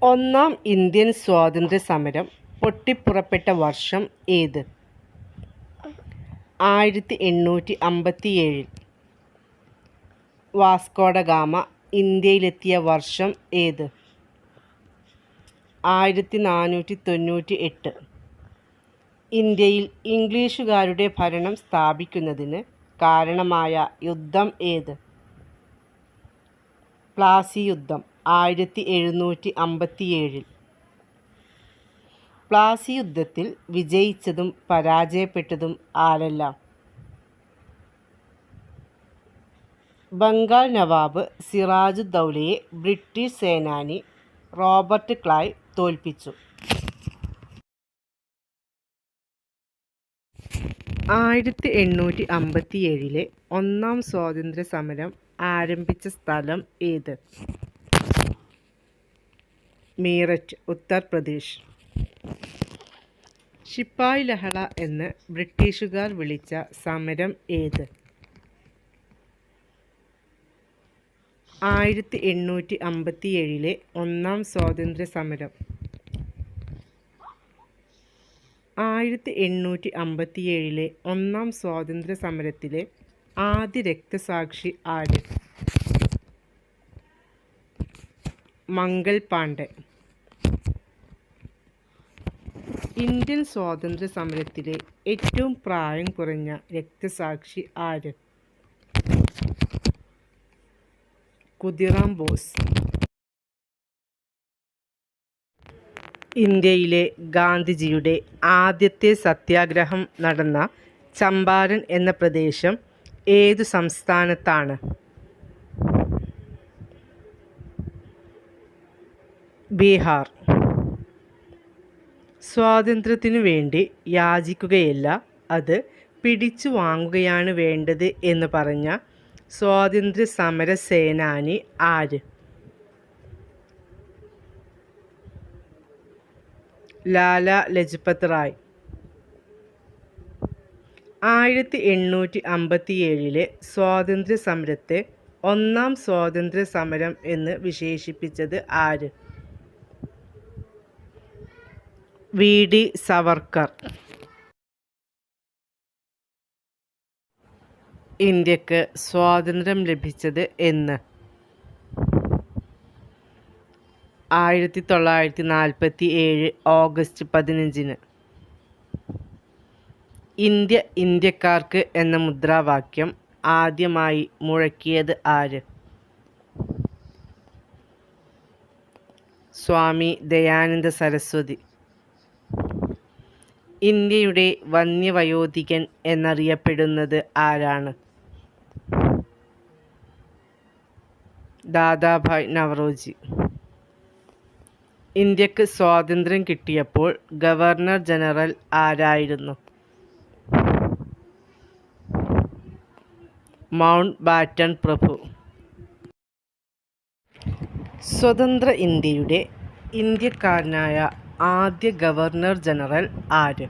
ഒന്നാം ഇന്ത്യൻ സ്വാതന്ത്ര്യ സമരം പൊട്ടിപ്പുറപ്പെട്ട വർഷം ഏത്? 1857. വാസ്കോഡ ഗാമ ഇന്ത്യയിലെത്തിയ വർഷം ഏത്? 1498. ഇന്ത്യയിൽ ഇംഗ്ലീഷുകാരുടെ ഭരണം സ്ഥാപിക്കുന്നതിന് കാരണമായ യുദ്ധം ഏത്? പ്ലാസി യുദ്ധം 1757. പ്ലാസി യുദ്ധത്തിൽ വിജയിച്ചതും പരാജയപ്പെട്ടതും ആരെല്ലാം? ബംഗാൾ നവാബ് സിറാജുദ്ദൗലയെ ബ്രിട്ടീഷ് സേനാനി റോബർട്ട് ക്ലൈവ് തോൽപ്പിച്ചു. 1857 ഒന്നാം സ്വാതന്ത്ര്യ സമരം ആരംഭിച്ച സ്ഥലം ഏത്? മീററ്റ്, ഉത്തർപ്രദേശ്. ശിപ്പായി ലഹള എന്ന് ബ്രിട്ടീഷുകാർ വിളിച്ച സമരം ഏത്? 1857 ഒന്നാം സ്വാതന്ത്ര്യ സമരം. 1857 ഒന്നാം സ്വാതന്ത്ര്യ സമരത്തിലെ ആദ്യ രക്തസാക്ഷി ആര്? മംഗൾ പാണ്ഡെ. ഇന്ത്യൻ സ്വാതന്ത്ര്യ സമരത്തിലെ ഏറ്റവും പ്രായം കുറഞ്ഞ രക്തസാക്ഷി ആര്? ഖുദിറാം ബോസ്. ഇന്ത്യയിലെ ഗാന്ധിജിയുടെ ആദ്യത്തെ സത്യാഗ്രഹം നടന്ന ചമ്പാരൻ എന്ന പ്രദേശം ഏതു സംസ്ഥാനത്താണ്? ബീഹാർ. സ്വാതന്ത്ര്യത്തിനു വേണ്ടി യാചിക്കുകയല്ല, അത് പിടിച്ചു വാങ്ങുകയാണ് വേണ്ടത് എന്ന് പറഞ്ഞ സ്വാതന്ത്ര്യ സമര സേനാനി ആര്? ലാല ലജ്പത് റായ്. 1857 സ്വാതന്ത്ര്യ സമരത്തെ ഒന്നാം സ്വാതന്ത്ര്യ സമരം എന്ന് വിശേഷിപ്പിച്ചത് ആര്? VD സവർക്കർ. ഇന്ത്യക്ക് സ്വാതന്ത്ര്യം ലഭിച്ചത് എന്ന്? 1947 ഓഗസ്റ്റ് 15. ഇന്ത്യ ഇന്ത്യക്കാർക്ക് എന്ന മുദ്രാവാക്യം ആദ്യമായി മുഴക്കിയത് ആര്? സ്വാമി ദയാനന്ദ സരസ്വതി. ഇന്ത്യയുടെ വന്യവയോധികൻ എന്നറിയപ്പെടുന്നത് ആരാണ്? ദാദാഭായ് നവറോജി. ഇന്ത്യക്ക് സ്വാതന്ത്ര്യം കിട്ടിയപ്പോൾ ഗവർണർ ജനറൽ ആരായിരുന്നു? മൗണ്ട് ബാറ്റൺ പ്രഭു. സ്വതന്ത്ര ഇന്ത്യയുടെ ഇന്ത്യക്കാരനായ ആദ്യ ഗവർണർ ജനറൽ ആര്?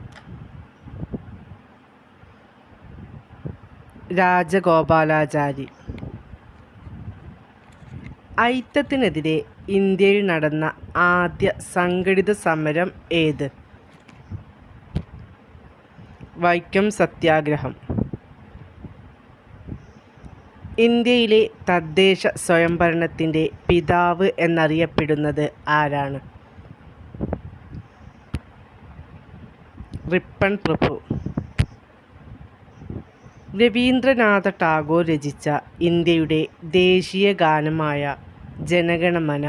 രാജഗോപാലാചാരി. ഐത്തത്തിനെതിരെ ഇന്ത്യയിൽ നടന്ന ആദ്യ സംഘടിത സമരം ഏത്? വൈക്കം സത്യാഗ്രഹം. ഇന്ത്യയിലെ തദ്ദേശ സ്വയംഭരണത്തിൻ്റെ പിതാവ് എന്നറിയപ്പെടുന്നത് ആരാണ്? റിപ്പൺ പ്രഭു. രവീന്ദ്രനാഥ ടാഗോർ രചിച്ച ഇന്ത്യയുടെ ദേശീയ ഗാനമായ ജനഗണമന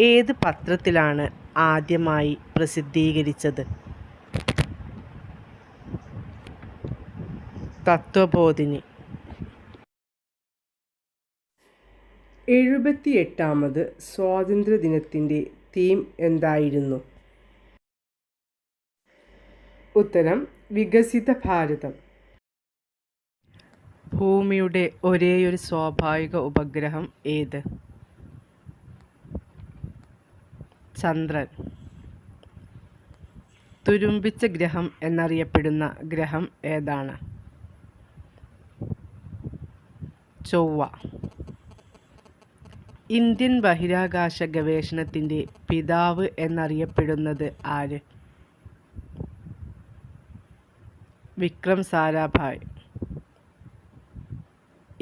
ഏത് പത്രത്തിലാണ് ആദ്യമായി പ്രസിദ്ധീകരിച്ചത്? തത്വബോധിനി. 78ാമത് സ്വാതന്ത്ര്യദിനത്തിൻ്റെ തീം എന്തായിരുന്നു? ഉത്തരം വികസിത ഭാരതം. ഭൂമിയുടെ ഒരേയൊരു സ്വാഭാവിക ഉപഗ്രഹം ഏത്? ചന്ദ്രൻ. തുരുമ്പിച്ച ഗ്രഹം എന്നറിയപ്പെടുന്ന ഗ്രഹം ഏതാണ്? ചൊവ്വ. ഇന്ത്യൻ ബഹിരാകാശ ഗവേഷണത്തിൻ്റെ പിതാവ് എന്നറിയപ്പെടുന്നത് ആര്? വിക്രം സാരാഭായ്.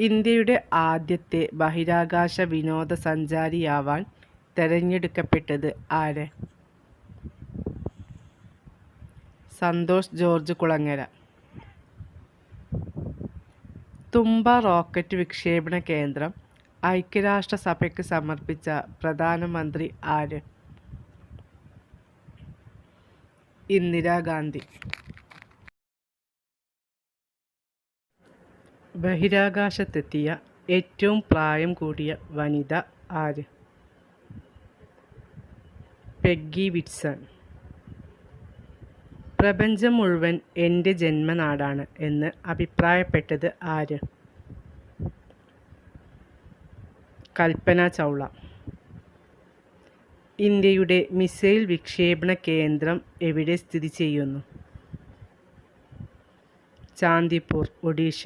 ഇന്ത്യയുടെ ആദ്യത്തെ ബഹിരാകാശ വിനോദസഞ്ചാരിയാവാൻ തെരഞ്ഞെടുക്കപ്പെട്ടത് ആര്? സന്തോഷ് ജോർജ് കുളങ്ങര. തുമ്പ റോക്കറ്റ് വിക്ഷേപണ കേന്ദ്രം ഐക്യരാഷ്ട്രസഭയ്ക്ക് സമർപ്പിച്ച പ്രധാനമന്ത്രി ആര്? ഇന്ദിരാഗാന്ധി. ബഹിരാകാശത്തെത്തിയ ഏറ്റവും പ്രായം കൂടിയ വനിത ആര്? Peggy Whitson. പ്രപഞ്ചം മുഴുവൻ എൻ്റെ ജന്മനാടാണ് എന്ന് അഭിപ്രായപ്പെട്ടത് ആര്? കൽപ്പന ചൗള. ഇന്ത്യയുടെ മിസൈൽ വിക്ഷേപണ കേന്ദ്രം എവിടെ സ്ഥിതി ചെയ്യുന്നു? ചാന്ദിപ്പൂർ, ഒഡീഷ.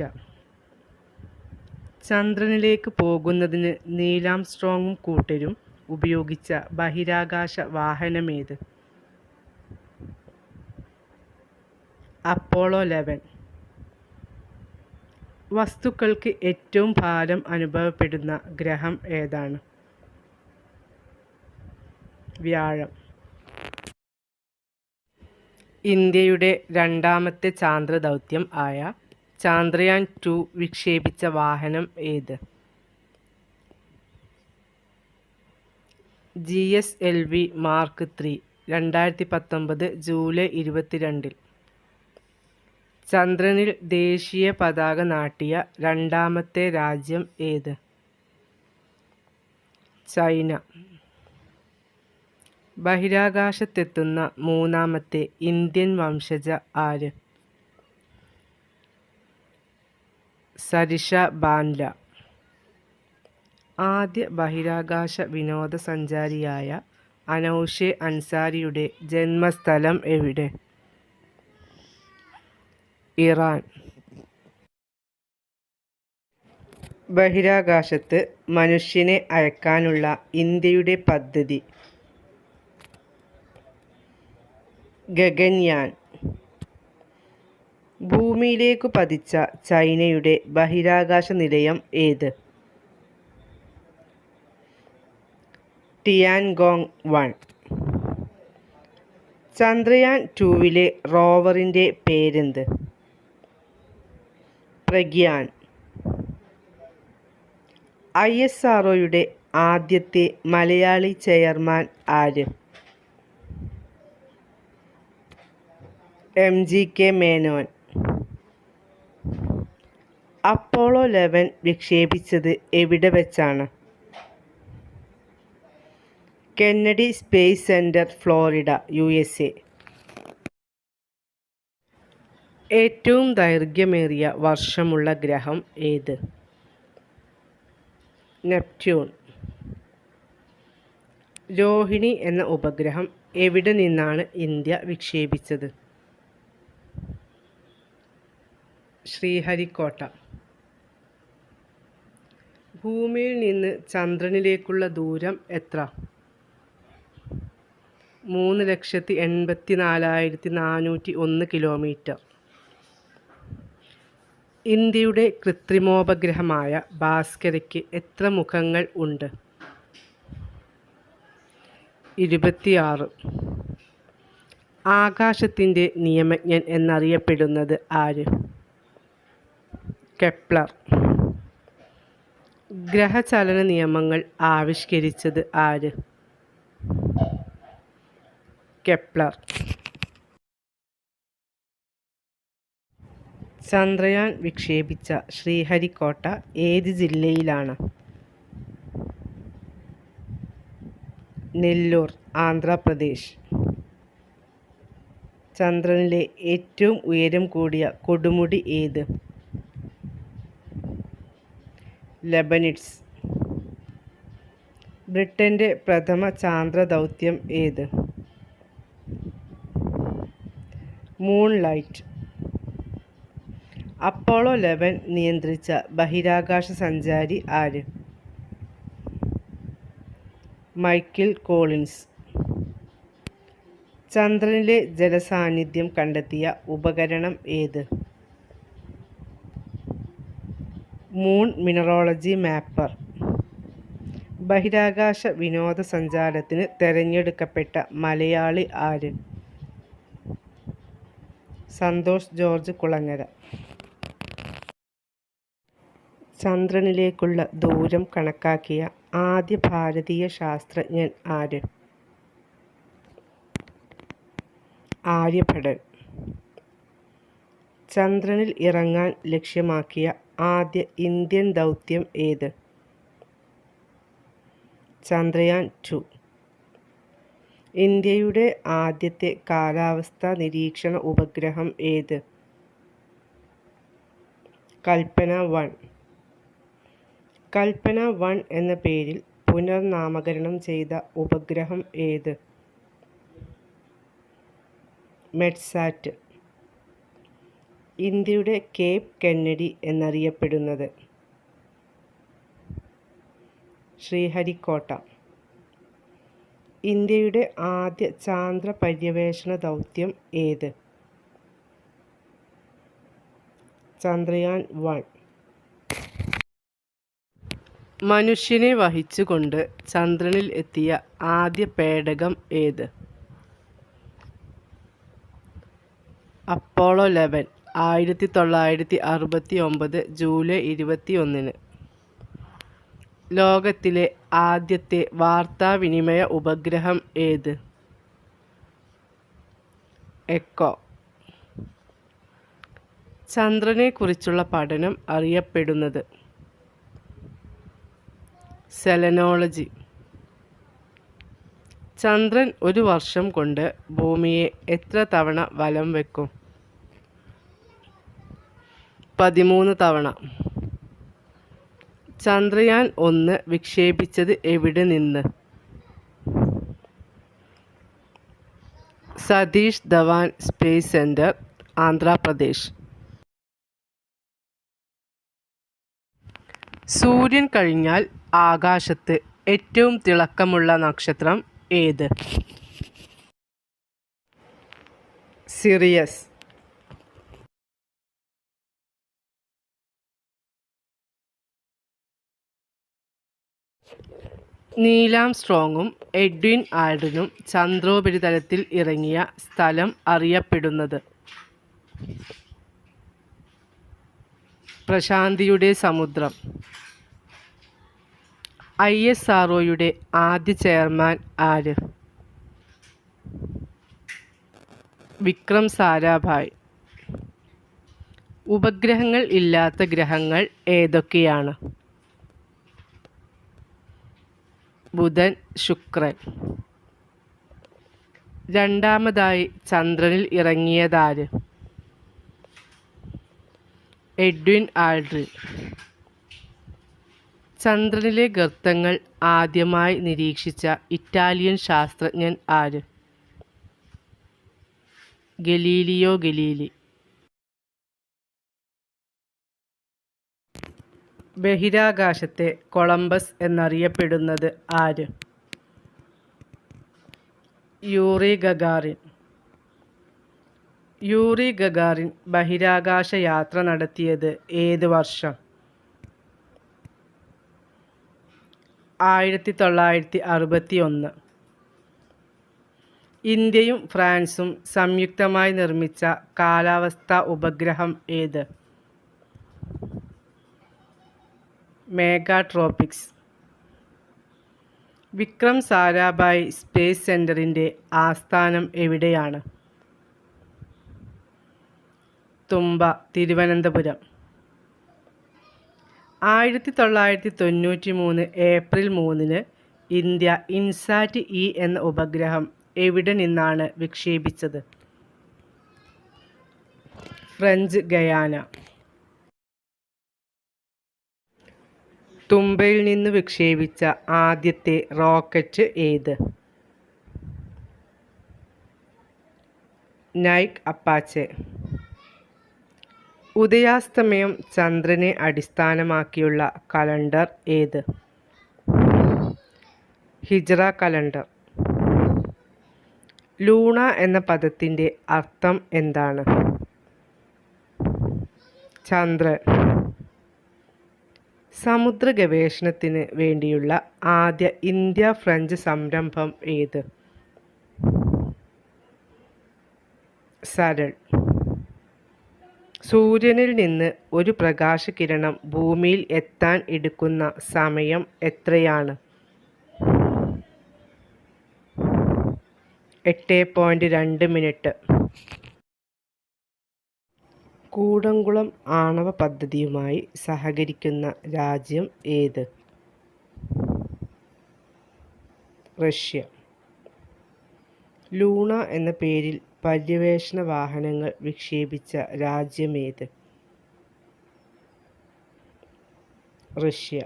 ചന്ദ്രനിലേക്ക് പോകുന്നതിന് നീൽ ആംസ്ട്രോങ്ങും കൂട്ടരും ഉപയോഗിച്ച ബഹിരാകാശ വാഹനമേത്? അപ്പോളോ 11. വസ്തുക്കൾക്ക് ഏറ്റവും ഭാരം അനുഭവപ്പെടുന്ന ഗ്രഹം ഏതാണ്? വ്യാഴം. ഇന്ത്യയുടെ രണ്ടാമത്തെ ചാന്ദ്രദൗത്യം ആയ ചാന്ദ്രയാൻ 2 വിക്ഷേപിച്ച വാഹനം ഏത്? GSLV Mark 3, 2019 July 22. ചന്ദ്രനിൽ ദേശീയ പതാക നാട്ടിയ രണ്ടാമത്തെ രാജ്യം ഏത്? ചൈന. ബഹിരാകാശത്തെത്തുന്ന മൂന്നാമത്തെ ഇന്ത്യൻ വംശജ ആര്? സരിഷ ബാൻല. ആദ്യ ബഹിരാകാശ വിനോദസഞ്ചാരിയായ അനൗഷെ അൻസാരിയുടെ ജന്മസ്ഥലം എവിടെ? ഇറാൻ. ബഹിരാകാശത്ത് മനുഷ്യനെ അയക്കാനുള്ള ഇന്ത്യയുടെ പദ്ധതി? ഗഗൻയാൻ. ഭൂമിയിലേക്കു പതിച്ച ചൈനയുടെ ബഹിരാകാശ നിലയം ഏത്? ടിയാൻഗോങ് 1. ചന്ദ്രയാൻ 2 റോവറിൻ്റെ പേരെന്ത്? പ്രഗ്യാൻ. ISROയുടെ ആദ്യത്തെ മലയാളി ചെയർമാൻ ആര്? MGK മേനോൻ. അപ്പോളോ 11 വിക്ഷേപിച്ചത് എവിടെ വെച്ചാണ്? Kennedy space centre, Florida, USA. ഏറ്റവും ദൈർഘ്യമേറിയ വർഷമുള്ള ഗ്രഹം ഏത്? നെപ്റ്റ്യൂൺ. രോഹിണി എന്ന ഉപഗ്രഹം എവിടെ നിന്നാണ് ഇന്ത്യ വിക്ഷേപിച്ചത്? ശ്രീഹരിക്കോട്ട. ഭൂമിയിൽ നിന്ന് ചന്ദ്രനിലേക്കുള്ള ദൂരം എത്ര? 3,84,401 കിലോമീറ്റർ. ഇന്ത്യയുടെ കൃത്രിമോപഗ്രഹമായ ഭാസ്കരയ്ക്ക് എത്ര മുഖങ്ങൾ ഉണ്ട്? 26. ആകാശത്തിൻ്റെ നിയമജ്ഞൻ എന്നറിയപ്പെടുന്നത് ആര്? കെപ്ലർ. ഗ്രഹചലന നിയമങ്ങൾ ആവിഷ്കരിച്ചത് ആര്? കെപ്ലർ. ചന്ദ്രയാൻ വിക്ഷേപിച്ച ശ്രീഹരിക്കോട്ട ഏത് ജില്ലയിലാണ്? നെല്ലൂർ, ആന്ധ്രാപ്രദേശ്. ചന്ദ്രനിലെ ഏറ്റവും ഉയരം കൂടിയ കൊടുമുടി ഏത്? ലെബനിഡ്സ്. ബ്രിട്ടൻ്റെ പ്രഥമ ചാന്ദ്രദൗത്യം ഏത്? മൂൺലൈറ്റ്. അപ്പോളോ 11 നിയന്ത്രിച്ച ബഹിരാകാശ സഞ്ചാരി ആര്? Michael Collins. ചന്ദ്രനിലെ ജലസാന്നിധ്യം കണ്ടെത്തിയ ഉപകരണം ഏത്? Moon mineralogy mapper. ബഹിരാകാശ വിനോദസഞ്ചാരത്തിന് തെരഞ്ഞെടുക്കപ്പെട്ട മലയാളി ആര്? സന്തോഷ് ജോർജ് കുളങ്ങര. ചന്ദ്രനിലേക്കുള്ള ദൂരം കണക്കാക്കിയ ആദ്യ ഭാരതീയ ശാസ്ത്രജ്ഞൻ ആര്? ആര്യഭടൻ. ചന്ദ്രനിൽ ഇറങ്ങാൻ ലക്ഷ്യമാക്കിയ ആദ്യ ഇന്ത്യൻ ദൗത്യം ഏത്? ചന്ദ്രയാൻ 2. ഇന്ത്യയുടെ ആദ്യത്തെ കാലാവസ്ഥാ നിരീക്ഷണ ഉപഗ്രഹം ഏത്? കൽപ്പന 1. കൽപ്പന 1 എന്ന പേരിൽ പുനർനാമകരണം ചെയ്ത ഉപഗ്രഹം ഏത്? മെഡ്സാറ്റ്. ഇന്ത്യയുടെ കേപ്പ് കെന്നഡി എന്നറിയപ്പെടുന്നത്? ശ്രീഹരിക്കോട്ട. ഇന്ത്യയുടെ ആദ്യ ചാന്ദ്ര പര്യവേഷണ ദൗത്യം ഏത്? ചന്ദ്രയാൻ 1. മനുഷ്യനെ വഹിച്ചുകൊണ്ട് ചന്ദ്രനിൽ എത്തിയ ആദ്യ പേടകം ഏത്? അപ്പോളോ 11. 1969 ജൂലൈ 21. ലോകത്തിലെ ആദ്യത്തെ വാർത്താവിനിമയ ഉപഗ്രഹം ഏത്? എക്കോ. ചന്ദ്രനെക്കുറിച്ചുള്ള പഠനം അറിയപ്പെടുന്നത്? സെലനോളജി. ചന്ദ്രൻ ഒരു വർഷം കൊണ്ട് ഭൂമിയെ എത്ര തവണ വലം വയ്ക്കും? 13 തവണ. ചന്ദ്രയാൻ 1 വിക്ഷേപിച്ചത് എവിടെ നിന്ന്? Satish Dhawan space centre, Andhra Pradesh. സൂര്യൻ കഴിഞ്ഞാൽ ആകാശത്ത് ഏറ്റവും തിളക്കമുള്ള നക്ഷത്രം ഏത്? സിറിയസ്. നീൽ ആംസ്ട്രോങ്ങും എഡ്വിൻ ആൽഡ്രിനും ചന്ദ്രോപരിതലത്തിൽ ഇറങ്ങിയ സ്ഥലം അറിയപ്പെടുന്നത്? പ്രശാന്തിയുടെ സമുദ്രം. ISROയുടെ ആദ്യ ചെയർമാൻ ആര്? വിക്രം സാരാഭായ്. ഉപഗ്രഹങ്ങൾ ഇല്ലാത്ത ഗ്രഹങ്ങൾ ഏതൊക്കെയാണ്? ബുധൻ, ശുക്രൻ. രണ്ടാമതായി ചന്ദ്രനിൽ ഇറങ്ങിയതാര്? Edwin Aldrin. ചന്ദ്രനിലെ ഗർത്തങ്ങൾ ആദ്യമായി നിരീക്ഷിച്ച ഇറ്റാലിയൻ ശാസ്ത്രജ്ഞൻ ആര്? Galileo Galilei. ബഹിരാകാശത്തെ കൊളംബസ് എന്നറിയപ്പെടുന്നത് ആര്? Yuri Gagarin. യൂറി ഗഗാറിൻ ബഹിരാകാശ യാത്ര നടത്തിയത് ഏത് വർഷം? 1961. ഇന്ത്യയും ഫ്രാൻസും സംയുക്തമായി നിർമ്മിച്ച കാലാവസ്ഥാ ഉപഗ്രഹം ഏത്? മെഗാട്രോപിക്സ്. വിക്രം സാരാഭായ് സ്പേസ് സെന്ററിൻ്റെ ആസ്ഥാനം എവിടെയാണ്? Thumba, Thiruvananthapuram. 1993 April 3 India INSAT E എന്ന ഉപഗ്രഹം എവിടെ നിന്നാണ് വിക്ഷേപിച്ചത്? French Guyana. തുമ്പയിൽ നിന്ന് വിക്ഷേപിച്ച ആദ്യത്തെ റോക്കറ്റ് ഏത്? Nike Apache. ഉദയാസ്തമയം ചന്ദ്രനെ അടിസ്ഥാനമാക്കിയുള്ള കലണ്ടർ ഏത്? ഹിജ്റ കലണ്ടർ. ലൂണ എന്ന പദത്തിൻ്റെ അർത്ഥം എന്താണ്? ചന്ദ്രൻ. സമുദ്ര ഗവേഷണത്തിന് വേണ്ടിയുള്ള ആദ്യ ഇന്ത്യ ഫ്രഞ്ച് സംരംഭം ഏത്? സരൾ. സൂര്യനിൽ നിന്ന് ഒരു പ്രകാശകിരണം ഭൂമിയിൽ എത്താൻ എടുക്കുന്ന സമയം എത്രയാണ്? 8.2 മിനിറ്റ്. കൂടംകുളം ആണവ പദ്ധതിയുമായി സഹകരിക്കുന്ന രാജ്യം ഏത്? റഷ്യ. ലൂണ എന്ന പേരിൽ പര്യവേഷണ വാഹനങ്ങൾ വിക്ഷേപിച്ച രാജ്യമേത്? റഷ്യ.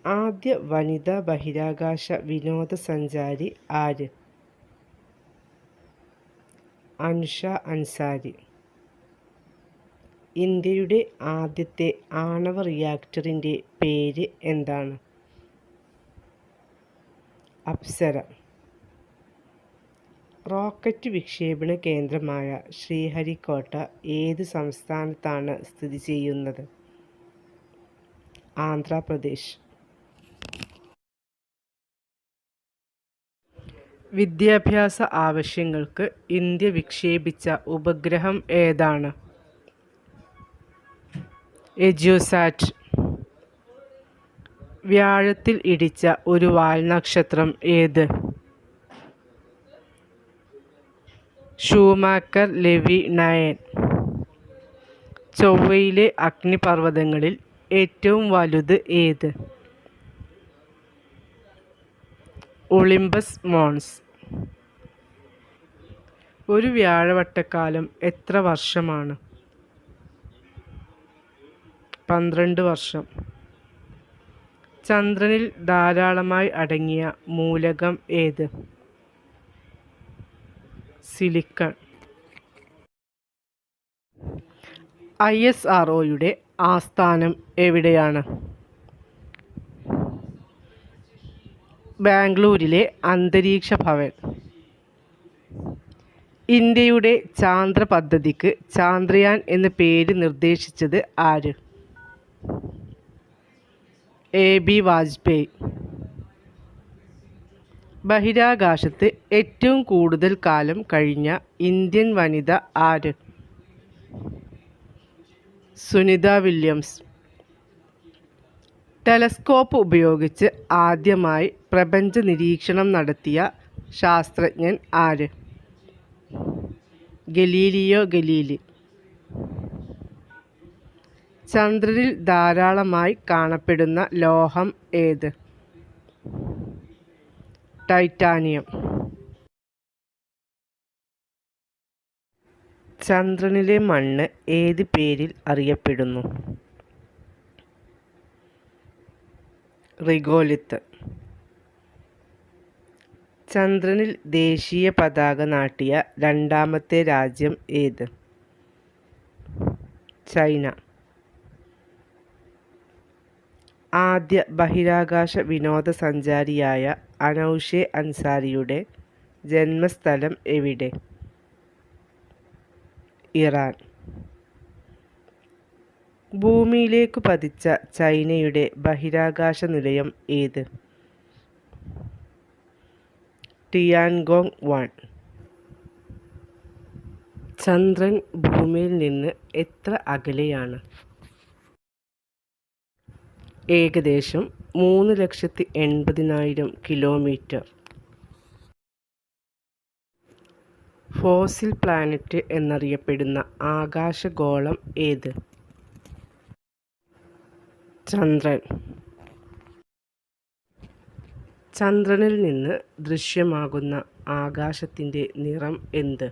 ആദ്യ വനിതാ ബഹിരാകാശ വിനോദസഞ്ചാരി ആര്? അനുഷ അൻസാരി. ഇന്ത്യയുടെ ആദ്യത്തെ ആണവ റിയാക്ടറിൻ്റെ പേര് എന്താണ്? അപ്സര. റോക്കറ്റ് വിക്ഷേപണ കേന്ദ്രമായ ശ്രീഹരിക്കോട്ട ഏത് സംസ്ഥാനത്താണ് സ്ഥിതി ചെയ്യുന്നത്? ആന്ധ്രാപ്രദേശ്. വിദ്യാഭ്യാസ ആവശ്യങ്ങൾക്ക് ഇന്ത്യ വിക്ഷേപിച്ച ഉപഗ്രഹം ഏതാണ്? എജ്യൂസാറ്റ്. വ്യാഴത്തിൽ ഇടിച്ച ഒരു വാൽനക്ഷത്രം ഏത്? Schumacher levy 9. ചൊവ്വയിലെ അഗ്നിപർവ്വതങ്ങളിൽ ഏറ്റവും വലുത് ഏത്? ഒളിമ്പസ് മോൺസ്. ഒരു വ്യാഴവട്ടക്കാലം എത്ര വർഷമാണ്? 12 വർഷം. ചന്ദ്രനിൽ ധാരാളമായി അടങ്ങിയ മൂലകം ഏത്? സിലിക്കൺ. ISROയുടെ ആസ്ഥാനം എവിടെയാണ്? ബാംഗ്ലൂരിലെ അന്തരീക്ഷ ഭവൻ. ഇന്ത്യയുടെ ചാന്ദ്ര പദ്ധതിക്ക് ചാന്ദ്രയാൻ എന്ന പേര് നിർദ്ദേശിച്ചത് ആര്? AB വാജ്പേയി. ബഹിരാകാശത്ത് ഏറ്റവും കൂടുതൽ കാലം കഴിഞ്ഞ ഇന്ത്യൻ വനിത ആര്? സുനിത വില്യംസ്. ടെലസ്കോപ്പ് ഉപയോഗിച്ച് ആദ്യമായി പ്രപഞ്ച നിരീക്ഷണം നടത്തിയ ശാസ്ത്രജ്ഞൻ ആര്? Galileo Galilei. ചന്ദ്രനിൽ ധാരാളമായി കാണപ്പെടുന്ന ലോഹം ഏത്? ടൈറ്റാനിയം. ചന്ദ്രനിലെ മണ്ണ് ഏത് പേരിൽ അറിയപ്പെടുന്നു? റിഗോലിത്ത്. ചന്ദ്രനിൽ ദേശീയ പതാക നാട്ടിയ രണ്ടാമത്തെ രാജ്യം ഏത്? ചൈന. ആദ്യ ബഹിരാകാശ വിനോദസഞ്ചാരിയായ അനൗഷെ അൻസാരിയുടെ ജന്മസ്ഥലം എവിടെ? ഇറാൻ. ഭൂമിയിലേക്ക് പതിച്ച ചൈനയുടെ ബഹിരാകാശ നിലയം ഏത്? ടിയാൻഗോങ് 1. ചന്ദ്രൻ ഭൂമിയിൽ നിന്ന് എത്ര അകലെയാണ്? ഏകദേശം 3,80,000 കിലോമീറ്റർ. ഫോസിൽ പ്ലാനറ്റ് എന്നറിയപ്പെടുന്ന ആകാശഗോളം ഏത്? ചന്ദ്രൻ. ചന്ദ്രനിൽ നിന്ന് ദൃശ്യമാകുന്ന ആകാശത്തിൻ്റെ നിറം എന്ത്?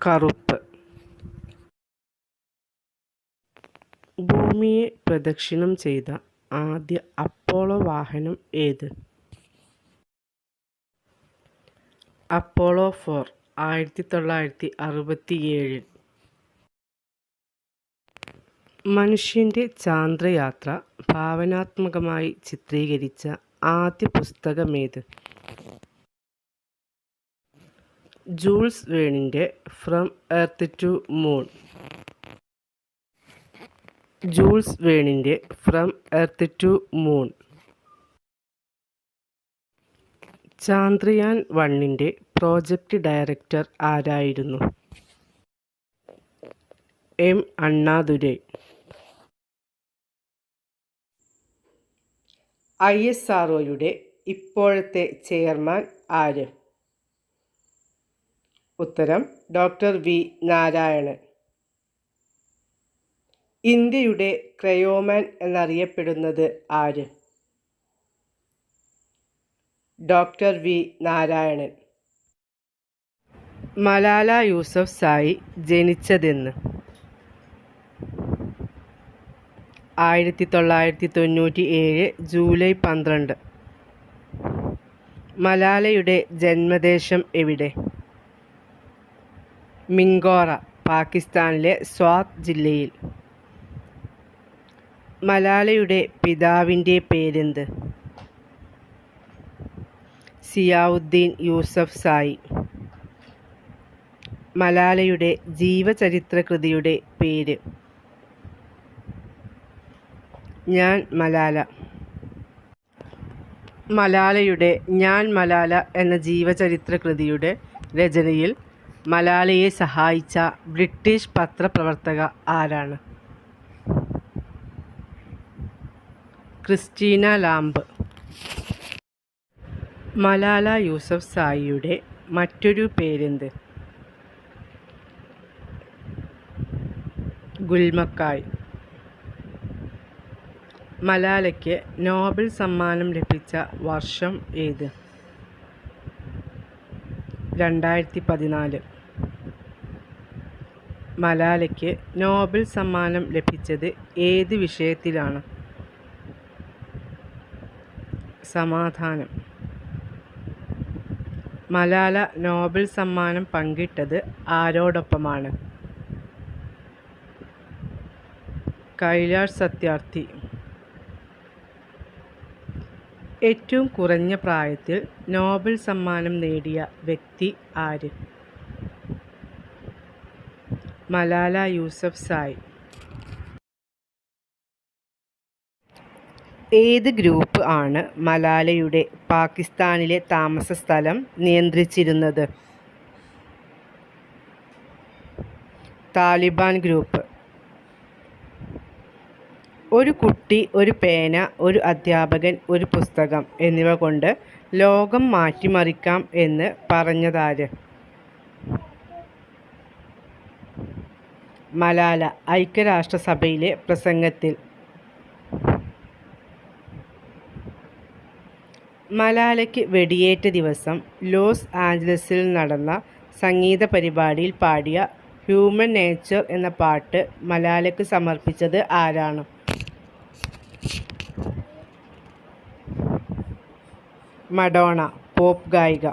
കറുപ്പ്. ഭൂമിയെ പ്രദക്ഷിണം ചെയ്ത ആദ്യ അപ്പോളോ വാഹനം ഏത്? അപ്പോളോ 4 1967. മനുഷ്യൻ്റെ ചാന്ദ്രയാത്ര ഭാവനാത്മകമായി ചിത്രീകരിച്ച ആദ്യ പുസ്തകമേത്? ജൂൾസ് വേണിൻ്റെ from earth to moon. Jules വേണിൻ്റെ from earth to moon. Chandrayaan 1ൻ്റെ പ്രോജക്റ്റ് ഡയറക്ടർ ആരായിരുന്നു? എം. അണ്ണാദുരൈ. ISROയുടെ ഇപ്പോഴത്തെ ചെയർമാൻ ആര്? ഉത്തരം ഡോക്ടർ വി. നാരായണൻ. ഇന്ത്യയുടെ ക്രയോമാൻ എന്നറിയപ്പെടുന്നത് ആര്? Doctor V. നാരായണൻ. മലാല യൂസഫ്സായി ജനിച്ചതെന്ന്? 1997 ജൂലൈ 12. മലാലയുടെ ജന്മദേശം എവിടെ? മിങ്കോറ, പാകിസ്ഥാനിലെ സ്വാത് ജില്ലയിൽ. മലാലയുടെ പിതാവിൻ്റെ പേരെന്ത്? സിയാവുദ്ദീൻ യൂസഫ്സായി. മലാലയുടെ ജീവചരിത്രകൃതിയുടെ പേര്? ഞാൻ മലാല. മലാലയുടെ ഞാൻ മലാല എന്ന ജീവചരിത്രകൃതിയുടെ രചനയിൽ മലാലയെ സഹായിച്ച ബ്രിട്ടീഷ് പത്രപ്രവർത്തക ആരാണ്? Christina lamp. മലാല യൂസഫ്സായിയുടെ മറ്റൊരു പേരെന്ത്? ഗുൽമക്കായ്. മലാലയ്ക്ക് നോബൽ സമ്മാനം ലഭിച്ച വർഷം ഏത്? 2014. മലാലയ്ക്ക് നോബൽ സമ്മാനം ലഭിച്ചത് ഏത് വിഷയത്തിലാണ്? സമാധാനം. മലാല നോബൽ സമ്മാനം പങ്കിട്ടത് ആരോടൊപ്പമാണ്? കൈലാഷ് സത്യാർത്ഥി. ഏറ്റവും കുറഞ്ഞ പ്രായത്തിൽ നോബൽ സമ്മാനം നേടിയ വ്യക്തി ആര്? മലാല യൂസഫ്സായി. ഏത് ഗ്രൂപ്പ് ആണ് മലാലയുടെ പാകിസ്ഥാനിലെ താമസസ്ഥലം നിയന്ത്രിച്ചിരുന്നത്? താലിബാൻ ഗ്രൂപ്പ്. ഒരു കുട്ടി, ഒരു പേന, ഒരു അധ്യാപകൻ, ഒരു പുസ്തകം എന്നിവ കൊണ്ട് ലോകം മാറ്റിമറിക്കാം എന്ന് പറഞ്ഞതാര്? മലാല ഐക്യരാഷ്ട്രസഭയിലെ പ്രസംഗത്തിൽ. മലാലയ്ക്ക് വെടിയേറ്റ ദിവസം ലോസ് ആഞ്ചലസിൽ നടന്ന സംഗീത പരിപാടിയിൽ പാടിയ ഹ്യൂമൻ നേച്ചർ എന്ന പാട്ട് മലാലയ്ക്ക് സമർപ്പിച്ചത് ആരാണ്? മഡോണ, പോപ്പ് ഗായിക.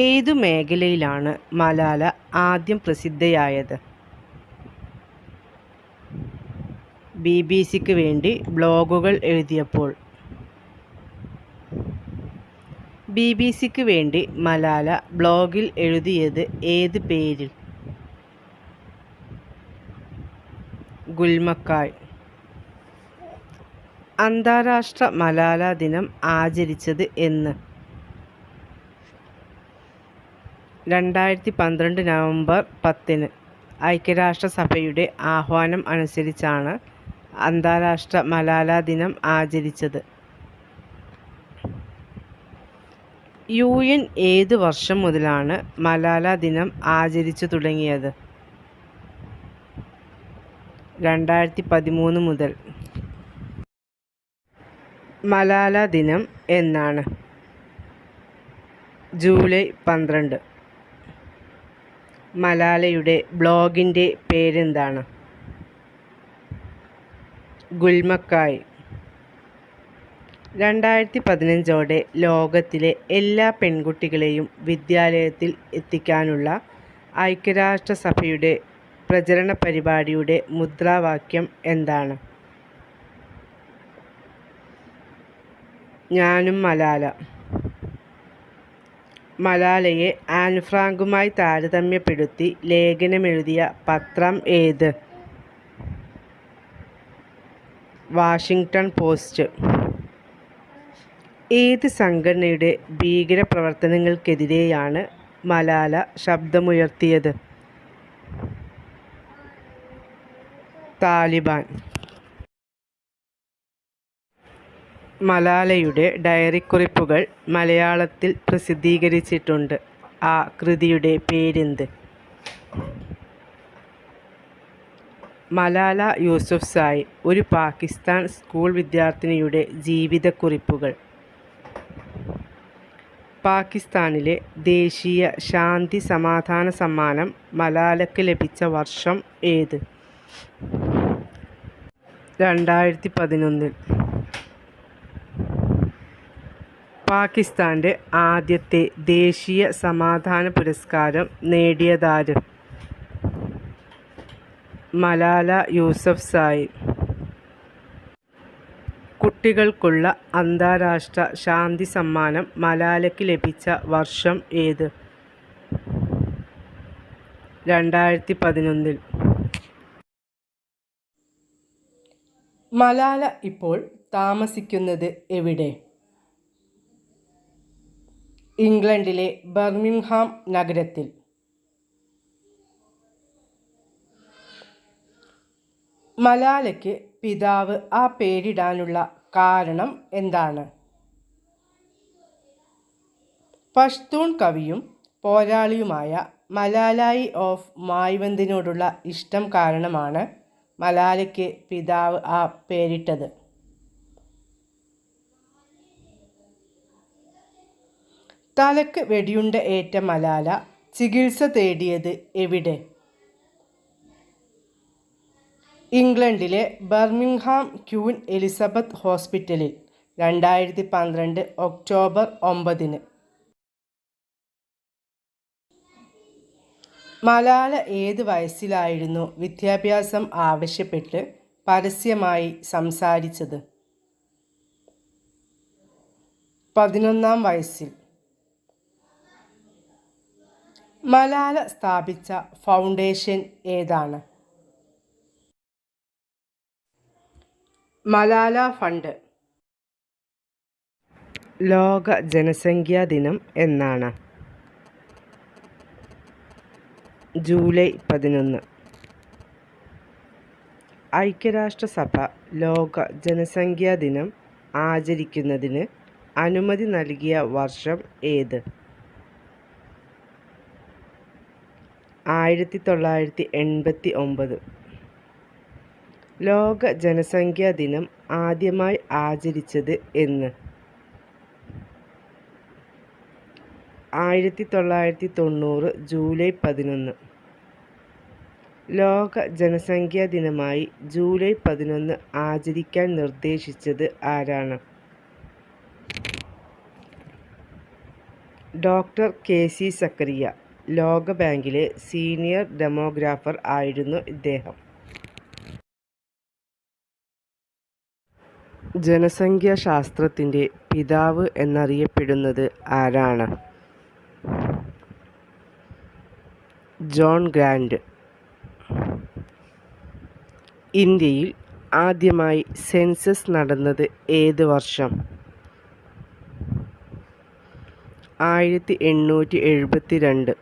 ഏതു മേഖലയിലാണ് മലാല ആദ്യം പ്രസിദ്ധയായത്? BBC-ക്ക് വേണ്ടി ബ്ലോഗുകൾ എഴുതിയപ്പോൾ. BBC-ക്ക് വേണ്ടി മലാല ബ്ലോഗിൽ എഴുതിയത് ഏത് പേരിൽ? ഗുൽമക്കായ്. അന്താരാഷ്ട്ര മലാല ദിനം ആചരിച്ചത് എന്ന്? 2012 നവംബർ 10. ഐക്യരാഷ്ട്രസഭയുടെ ആഹ്വാനം അനുസരിച്ചാണ് അന്താരാഷ്ട്ര മലാല ദിനം ആചരിച്ചത്. UN ഏത് വർഷം മുതലാണ് മലാല ദിനം ആചരിച്ചു തുടങ്ങിയത്? 2013 മുതൽ. മലാല ദിനം എന്നാണ്? ജൂലൈ 12. മലാലയുടെ ബ്ലോഗിൻ്റെ പേരെന്താണ്? ഗുൽമക്കായ്. 2015 ലോകത്തിലെ എല്ലാ പെൺകുട്ടികളെയും വിദ്യാലയത്തിൽ എത്തിക്കാനുള്ള ഐക്യരാഷ്ട്രസഭയുടെ പ്രചരണ പരിപാടിയുടെ മുദ്രാവാക്യം എന്താണ്? ഞാനും മലാല. മലാലയെ ആൻ ഫ്രാങ്കുമായി താരതമ്യപ്പെടുത്തി ലേഖനമെഴുതിയ പത്രം ഏത്? Washington post. ഏത് സംഘടനയുടെ ഭീകരപ്രവർത്തനങ്ങൾക്കെതിരെയാണ് മലാല ശബ്ദമുയർത്തിയത്? താലിബാൻ. മലാലയുടെ ഡയറിക്കുറിപ്പുകൾ മലയാളത്തിൽ പ്രസിദ്ധീകരിച്ചിട്ടുണ്ട്. ആ കൃതിയുടെ പേരെന്ത്? മലാല യൂസഫ്സായി, ഒരു പാകിസ്ഥാൻ സ്കൂൾ വിദ്യാർത്ഥിനിയുടെ ജീവിതക്കുറിപ്പുകൾ. പാകിസ്ഥാനിലെ ദേശീയ ശാന്തി സമാധാന സമ്മാനം മലാലയ്ക്ക് ലഭിച്ച വർഷം ഏത്? 2011. പാകിസ്ഥാൻ്റെ ആദ്യത്തെ ദേശീയ സമാധാന പുരസ്കാരം നേടിയതാര്? മലാല യൂസഫ്സായി. കുട്ടികൾക്കുള്ള അന്താരാഷ്ട്ര ശാന്തി സമ്മാനം മലാലയ്ക്ക് ലഭിച്ച വർഷം ഏത്? 2011. മലാല ഇപ്പോൾ താമസിക്കുന്നത് എവിടെ? ഇംഗ്ലണ്ടിലെ ബർമിംഗ്ഹാം നഗരത്തിൽ. മലാലയ്ക്ക് പിതാവ് ആ പേരിടാനുള്ള കാരണം എന്താണ്? പഷ്തൂൺ കവിയും പോരാളിയുമായ മലാലായി ഓഫ് മായ്വന്തിനോടുള്ള ഇഷ്ടം കാരണമാണ് മലാലയ്ക്ക് പിതാവ് ആ പേരിട്ടത്. തലക്ക് വെടിയുണ്ട ഏറ്റ മലാല ചികിത്സ തേടിയത് എവിടെ? ഇംഗ്ലണ്ടിലെ ബർമിംഗ്ഹാം ക്വീൻ എലിസബത്ത് ഹോസ്പിറ്റലിൽ 2012 ഒക്ടോബർ 9. മലാല ഏത് വയസ്സിലായിരുന്നു വിദ്യാഭ്യാസം ആവശ്യപ്പെട്ട് പരസ്യമായി സംസാരിച്ചത്? 11-ാം വയസ്സിൽ. മലാല സ്ഥാപിച്ച ഫൗണ്ടേഷൻ ഏതാണ്? മലാല ഫണ്ട്. ലോക ജനസംഖ്യാ ദിനം എന്നാണ്? ജൂലൈ 11. ഐക്യരാഷ്ട്രസഭ ലോക ജനസംഖ്യാ ദിനം ആചരിക്കുന്നതിന് അനുമതി നൽകിയ വർഷം ഏത്? 1989. ലോക ജനസംഖ്യാ ദിനം ആദ്യമായി ആചരിച്ചത് എന്ന്? 1990 ജൂലൈ 11. ലോക ജനസംഖ്യാ ദിനമായി ജൂലൈ 11 ആചരിക്കാൻ നിർദ്ദേശിച്ചത് ആരാണ്? Doctor KC Zachariah. ലോകബാങ്കിലെ സീനിയർ ഡെമോഗ്രാഫർ ആയിരുന്നു ഇദ്ദേഹം. ജനസംഖ്യാശാസ്ത്രത്തിൻ്റെ പിതാവ് എന്നറിയപ്പെടുന്നത് ആരാണ്? John Graunt. ഇന്ത്യയിൽ ആദ്യമായി സെൻസസ് നടന്നത് ഏത് വർഷം? 1872.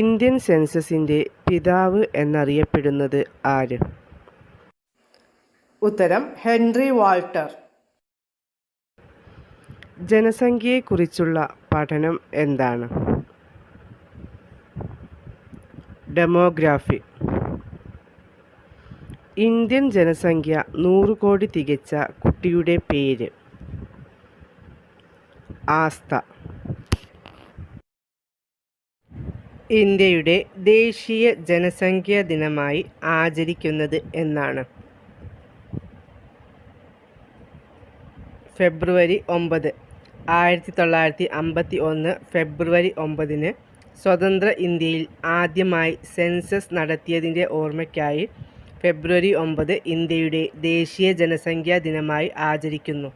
ഇന്ത്യൻ സെൻസസിൻ്റെ പിതാവ് എന്നറിയപ്പെടുന്നത് ആര്? ഉത്തരം ഹെൻറി വാൾട്ടർ. ജനസംഖ്യയെക്കുറിച്ചുള്ള പഠനം എന്താണ്? ഡെമോഗ്രാഫി. ഇന്ത്യൻ ജനസംഖ്യ 100 കോടി തികച്ച കുട്ടിയുടെ പേര്? ആസ്ത. ഇന്ത്യയുടെ ദേശീയ ജനസംഖ്യാ ദിനമായി ആചരിക്കുന്നത് എന്നാണ്? ഫെബ്രുവരി 9. 1951 ഫെബ്രുവരി 9 സ്വതന്ത്ര ഇന്ത്യയിൽ ആദ്യമായി സെൻസസ് നടത്തിയതിൻ്റെ ഓർമ്മയ്ക്കായി ഫെബ്രുവരി 9 ഇന്ത്യയുടെ ദേശീയ ജനസംഖ്യാ ദിനമായി ആചരിക്കുന്നു.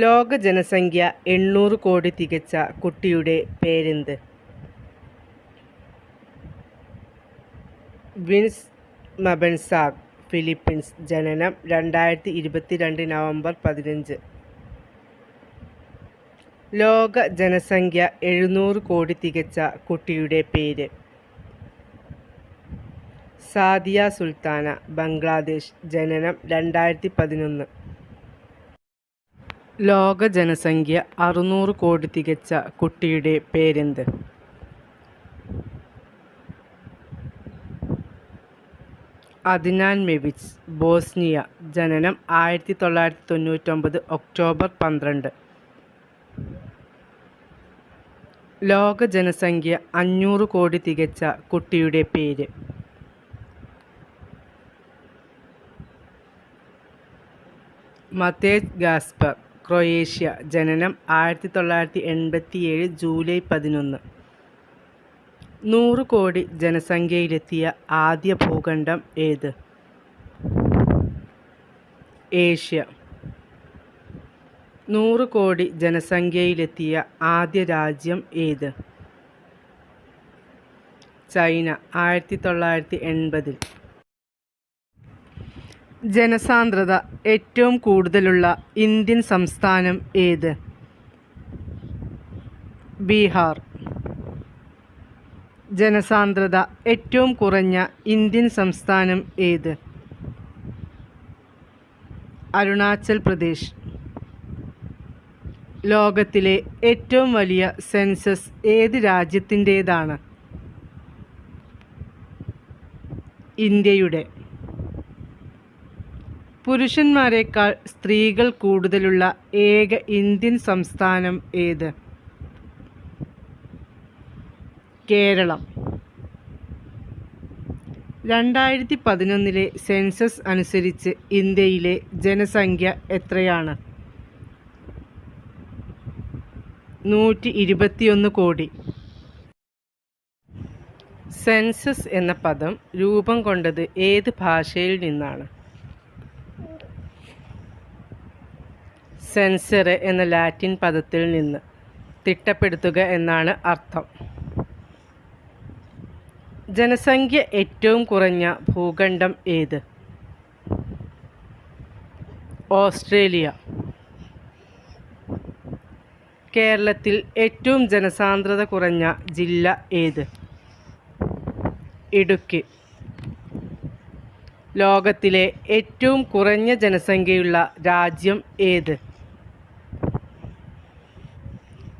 ലോക ജനസംഖ്യ 800 കോടി തികച്ച കുട്ടിയുടെ പേരെന്ത്? Vinice Mabansag, Philippines. ജനനം 2022 നവംബർ 15. ലോക ജനസംഖ്യ 700 കോടി തികച്ച കുട്ടിയുടെ പേര്? സാദിയ സുൽത്താന, ബംഗ്ലാദേശ്. ജനനം 2011. ലോക ജനസംഖ്യ 600 കോടി തികച്ച കുട്ടിയുടെ പേരെന്ത്? അദ്നാൻ മെവിച്ച്, ബോസ്നിയ. ജനനം 1999 ഒക്ടോബർ 12. ലോക ജനസംഖ്യ 500 കോടി തികച്ച കുട്ടിയുടെ പേര്? മതേജ് ഗാസ്പർ, ക്രൊയേഷ്യ. ജനനം 1987 ജൂലൈ 11. 100 കോടി ജനസംഖ്യയിലെത്തിയ ആദ്യ ഭൂഖണ്ഡം ഏത്? ഏഷ്യ. 100 കോടി ജനസംഖ്യയിലെത്തിയ ആദ്യ രാജ്യം ഏത്? ചൈന, 1980. ജനസാന്ദ്രത ഏറ്റവും കൂടുതലുള്ള ഇന്ത്യൻ സംസ്ഥാനം ഏത്? ബീഹാർ. ജനസാന്ദ്രത ഏറ്റവും കുറഞ്ഞ ഇന്ത്യൻ സംസ്ഥാനം ഏത്? അരുണാചൽ പ്രദേശ്. ലോകത്തിലെ ഏറ്റവും വലിയ സെൻസസ് ഏത് രാജ്യത്തിൻ്റേതാണ്? ഇന്ത്യയുടെ. പുരുഷന്മാരെക്കാൾ സ്ത്രീകൾ കൂടുതലുള്ള ഏക ഇന്ത്യൻ സംസ്ഥാനം ഏത്? കേരളം. 2011 സെൻസസ് അനുസരിച്ച് ഇന്ത്യയിലെ ജനസംഖ്യ എത്രയാണ്? 121 കോടി. സെൻസസ് എന്ന പദം രൂപം കൊണ്ടത് ഏത് ഭാഷയിൽ നിന്നാണ്? സെൻസറെ എന്ന ലാറ്റിൻ പദത്തിൽ നിന്ന്. തിട്ടപ്പെടുത്തുക എന്നാണ് അർത്ഥം. ജനസംഖ്യ ഏറ്റവും കുറഞ്ഞ ഭൂഖണ്ഡം ഏത്? ഓസ്ട്രേലിയ. കേരളത്തിൽ ഏറ്റവും ജനസാന്ദ്രത കുറഞ്ഞ ജില്ല ഏത്? ഇടുക്കി. ലോകത്തിലെ ഏറ്റവും കുറഞ്ഞ ജനസംഖ്യയുള്ള രാജ്യം ഏത്?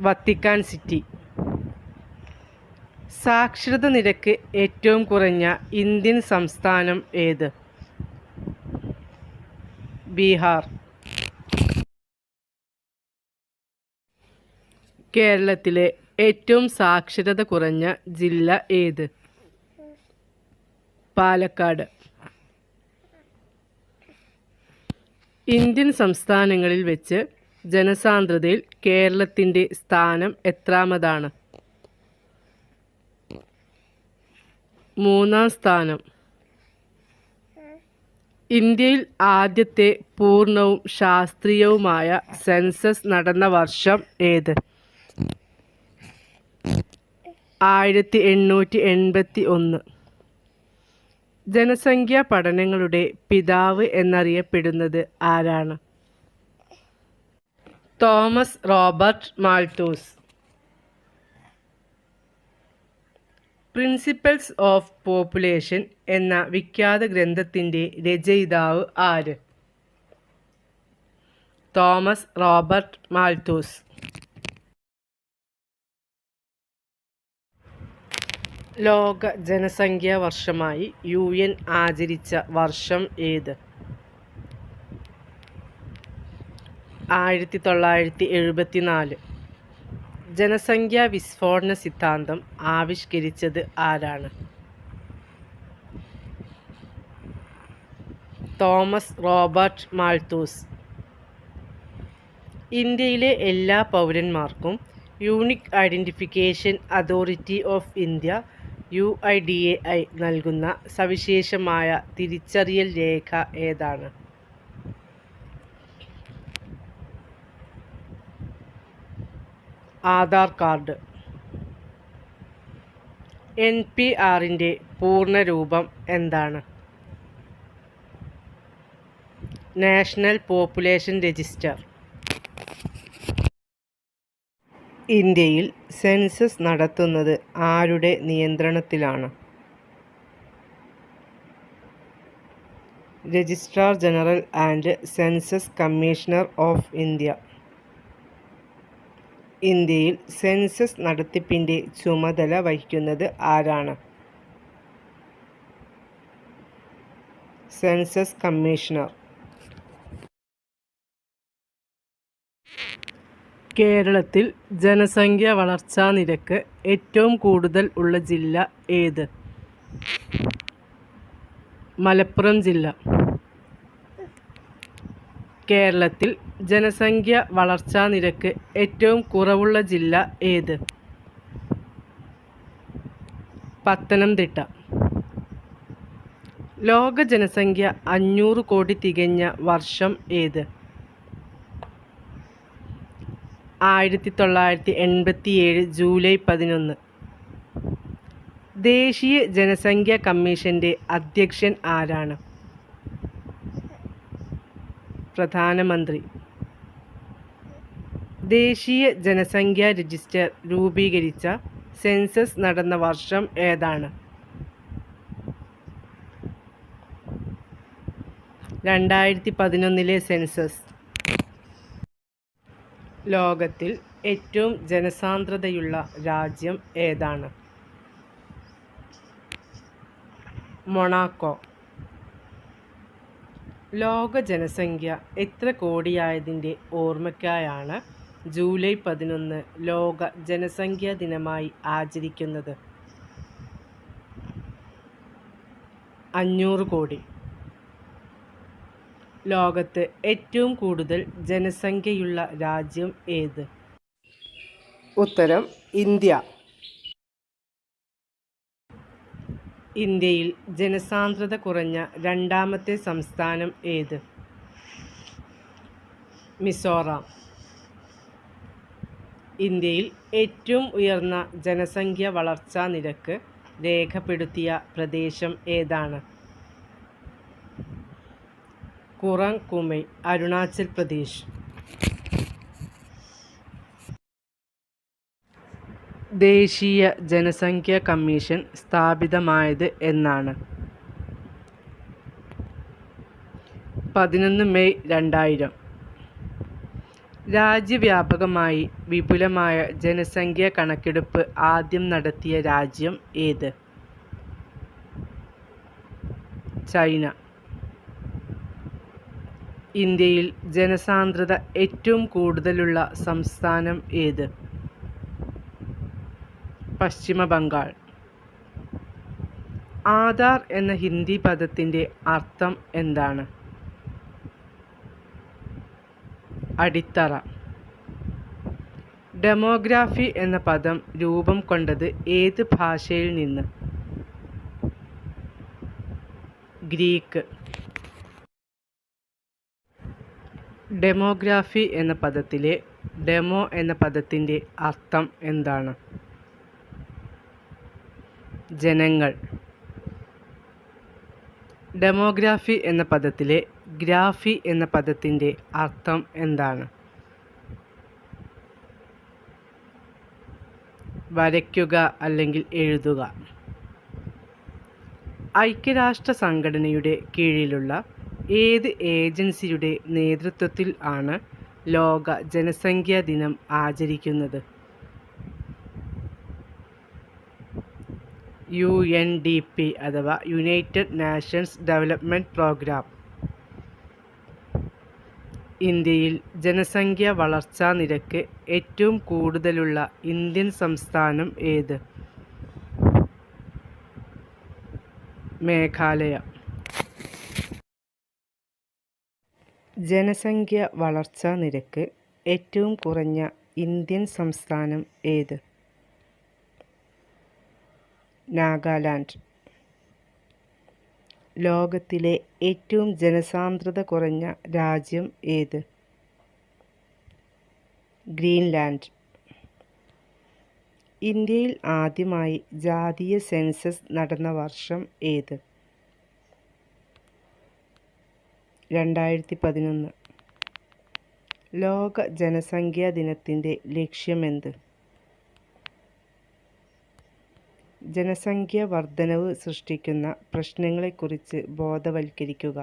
Vatican city. സാക്ഷരത നിരക്ക് ഏറ്റവും കുറഞ്ഞ ഇന്ത്യൻ സംസ്ഥാനം ഏത്? ബീഹാർ. കേരളത്തിലെ ഏറ്റവും സാക്ഷരത കുറഞ്ഞ ജില്ല ഏത്? പാലക്കാട്. ഇന്ത്യൻ സംസ്ഥാനങ്ങളിൽ വെച്ച് ജനസാന്ദ്രതയിൽ കേരളത്തിൻ്റെ സ്ഥാനം എത്രാമതാണ്? 3-ാം സ്ഥാനം. ഇന്ത്യയിൽ ആദ്യത്തെ പൂർണ്ണവും ശാസ്ത്രീയവുമായ സെൻസസ് നടന്ന വർഷം ഏത്? 1881. ജനസംഖ്യാ പഠനങ്ങളുടെ പിതാവ് എന്നറിയപ്പെടുന്നത് ആരാണ്? Thomas Robert Malthus. Principles of population എന്ന വിഖ്യാത ഗ്രന്ഥത്തിൻ്റെ രചയിതാവ് ആര്? Thomas Robert Malthus. ലോക ജനസംഖ്യാ വർഷമായി UN ആചരിച്ച വർഷം ഏത്? 1974. ജനസംഖ്യാ വിസ്ഫോടന സിദ്ധാന്തം ആവിഷ്കരിച്ചത് ആരാണ്? Thomas Robert Malthus. ഇന്ത്യയിലെ എല്ലാ പൗരന്മാർക്കും unique identification authority of India UIDAI നൽകുന്ന സവിശേഷമായ തിരിച്ചറിയൽ രേഖ ഏതാണ്? ആധാർ കാർഡ്. NPRൻ്റെ പൂർണ്ണരൂപം എന്താണ്? National population register. ഇന്ത്യയിൽ സെൻസസ് നടത്തുന്നത് ആരുടെ നിയന്ത്രണത്തിലാണ്? Registrar general and census commissioner of India. ഇന്ത്യയിൽ സെൻസസ് നടത്തിപ്പിൻ്റെ ചുമതല വഹിക്കുന്നത് ആരാണ്? Census commissioner. കേരളത്തിൽ ജനസംഖ്യ വളർച്ചാ നിരക്ക് ഏറ്റവും കൂടുതൽ ഉള്ള ജില്ല ഏത്? മലപ്പുറം ജില്ല. കേരളത്തിൽ ജനസംഖ്യ വളർച്ചാ നിരക്ക് ഏറ്റവും കുറവുള്ള ജില്ല ഏത്? പത്തനംതിട്ട. ലോക ജനസംഖ്യ 500 കോടി തികഞ്ഞ വർഷം ഏത്? 1987 ജൂലൈ 11. ദേശീയ ജനസംഖ്യാ കമ്മീഷൻ്റെ അധ്യക്ഷൻ ആരാണ്? പ്രധാനമന്ത്രി. ദേശീയ ജനസംഖ്യാ രജിസ്റ്റർ രൂപീകരിച്ച സെൻസസ് നടന്ന വർഷം ഏതാണ്? 2011 സെൻസസ്. ലോകത്തിൽ ഏറ്റവും ജനസാന്ദ്രതയുള്ള രാജ്യം ഏതാണ്? മൊണാക്കോ. ലോക ജനസംഖ്യ എത്ര കോടിയായതിൻ്റെ ഓർമ്മയ്ക്കായാണ് ജൂലൈ 11 ലോക ജനസംഖ്യാ ദിനമായി ആചരിക്കുന്നത്? 500 കോടി. ലോകത്ത് ഏറ്റവും കൂടുതൽ ജനസംഖ്യയുള്ള രാജ്യം ഏത്? ഉത്തരം ഇന്ത്യ. ഇന്ത്യയിൽ ജനസാന്ദ്രത കുറഞ്ഞ രണ്ടാമത്തെ സംസ്ഥാനം ഏത്? മിസോറാം. ഇന്ത്യയിൽ ഏറ്റവും ഉയർന്ന ജനസംഖ്യ വളർച്ചാ നിരക്ക് രേഖപ്പെടുത്തിയ പ്രദേശം ഏതാണ്? കുറങ് കുമൈ, അരുണാചൽ പ്രദേശ്. ദേശീയ ജനസംഖ്യാ കമ്മീഷൻ സ്ഥാപിതമായത് എന്നാണ്? 11 മെയ് 2000. രാജ്യവ്യാപകമായി വിപുലമായ ജനസംഖ്യാ കണക്കെടുപ്പ് ആദ്യം നടത്തിയ രാജ്യം ഏത്? ചൈന. ഇന്ത്യയിൽ ജനസാന്ദ്രത ഏറ്റവും കൂടുതലുള്ള സംസ്ഥാനം ഏത്? പശ്ചിമ ബംഗാൾ. ആധാർ എന്ന ഹിന്ദി പദത്തിൻ്റെ അർത്ഥം എന്താണ്? അടിത്തറ. ഡെമോഗ്രാഫി എന്ന പദം രൂപം കൊണ്ടത് ഏത് ഭാഷയിൽ നിന്ന്? ഗ്രീക്ക്. ഡെമോഗ്രാഫി എന്ന പദത്തിലെ ഡെമോ എന്ന പദത്തിൻ്റെ അർത്ഥം എന്താണ്? ജനങ്ങൾ. ഡെമോഗ്രാഫി എന്ന പദത്തിലെ ഗ്രാഫി എന്ന പദത്തിൻ്റെ അർത്ഥം എന്താണ്? വരയ്ക്കുക അല്ലെങ്കിൽ എഴുതുക. ഐക്യരാഷ്ട്ര സംഘടനയുടെ കീഴിലുള്ള ഏത് ഏജൻസിയുടെ നേതൃത്വത്തിൽ ആണ് ലോക ജനസംഖ്യാ ദിനം ആചരിക്കുന്നത്? UNDP അഥവാ യുണൈറ്റഡ് നേഷൻസ് ഡെവലപ്മെൻറ്റ് പ്രോഗ്രാം. ഇന്ത്യയിൽ ജനസംഖ്യാ വളർച്ചാ നിരക്ക് ഏറ്റവും കൂടുതലുള്ള ഇന്ത്യൻ സംസ്ഥാനം ഏത്? മേഘാലയ. ജനസംഖ്യ വളർച്ചാ നിരക്ക് ഏറ്റവും കുറഞ്ഞ ഇന്ത്യൻ സംസ്ഥാനം ഏത്? നാഗാലാൻഡ്. ലോകത്തിലെ ഏറ്റവും ജനസാന്ദ്രത കുറഞ്ഞ രാജ്യം ഏത്? ഗ്രീൻലാൻഡ്. ഇന്ത്യയിൽ ആദ്യമായി ജാതീയ സെൻസസ് നടന്ന വർഷം ഏത്? 2011. ലോക ജനസംഖ്യാ ദിനത്തിൻ്റെ ലക്ഷ്യമെന്ത്? ജനസംഖ്യ വർധനവ് സൃഷ്ടിക്കുന്ന പ്രശ്നങ്ങളെക്കുറിച്ച് ബോധവൽക്കരിക്കുക.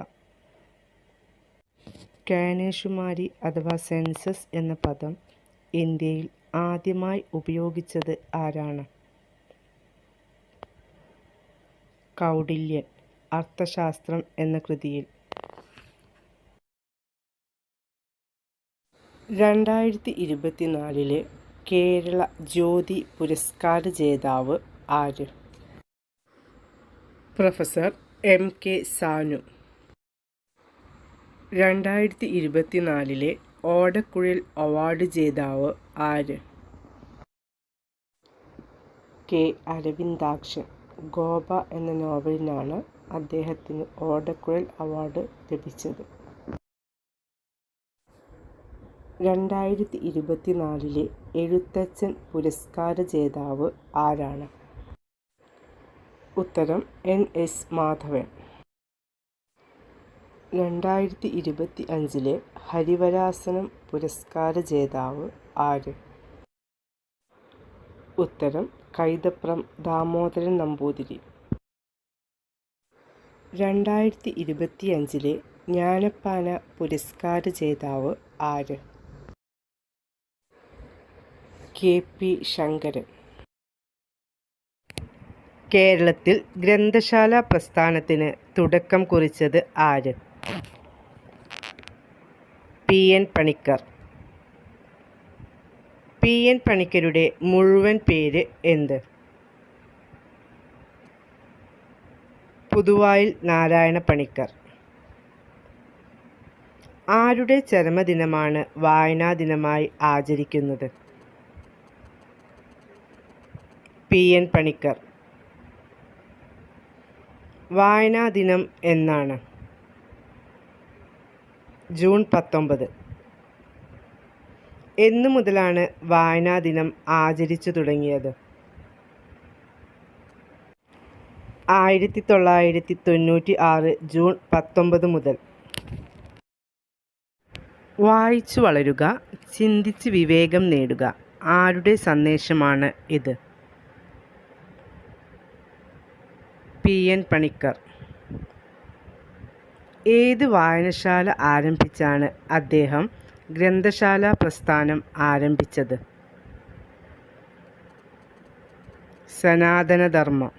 കാനേഷുമാരി അഥവാ സെൻസസ് എന്ന പദം ഇന്ത്യയിൽ ആദ്യമായി ഉപയോഗിച്ചത് ആരാണ്? കൗടില്യൻ അർത്ഥശാസ്ത്രം എന്ന കൃതിയിൽ. 2024 കേരള ജ്യോതി പുരസ്കാര ജേതാവ് ആര്? Professor MK Sanu. 2024 ഓടക്കുഴൽ അവാർഡ് ജേതാവ് ആര്? K. അരവിന്ദാക്ഷൻ. ഗോപ എന്ന നോവലിനാണ് അദ്ദേഹത്തിന് ഓടക്കുഴൽ അവാർഡ് ലഭിച്ചത്. 2024 എഴുത്തച്ഛൻ പുരസ്കാര ജേതാവ് ആരാണ്? ഉത്തരം NS മാധവൻ. 2025 ഹരിവരാസനം പുരസ്കാര ജേതാവ് ആര്? ഉത്തരം കൈതപ്രം ദാമോദരൻ നമ്പൂതിരി. 2025 ജ്ഞാനപ്പാന പുരസ്കാര ജേതാവ് ആര്? KP ശങ്കരൻ. കേരളത്തിൽ ഗ്രന്ഥശാല പ്രസ്ഥാനത്തിന് തുടക്കം കുറിച്ചത് ആര്? PN പണിക്കർ. PN പണിക്കരുടെ മുഴുവൻ പേര് എന്ത്? പുതുവായിൽ നാരായണ പണിക്കർ. ആരുടെ ചരമദിനമാണ് വായനാ ദിനമായി ആചരിക്കുന്നത്? PN പണിക്കർ. വായനാ ദിനം എന്നാണ്? ജൂൺ 19. എന്നു മുതലാണ് വായനാ ദിനം ആചരിച്ചു തുടങ്ങിയത്? 1996 ജൂൺ 19 മുതൽ. വായിച്ചു വളരുക, ചിന്തിച്ച് വിവേകം നേടുക. ആരുടെ സന്ദേശമാണ് ഇത്? PN പണിക്കർ. ഏത് വായനശാല ആരംഭിച്ചാണ് അദ്ദേഹം ഗ്രന്ഥശാല പ്രസ്ഥാനം ആരംഭിച്ചത്? സനാതനധർമ്മം.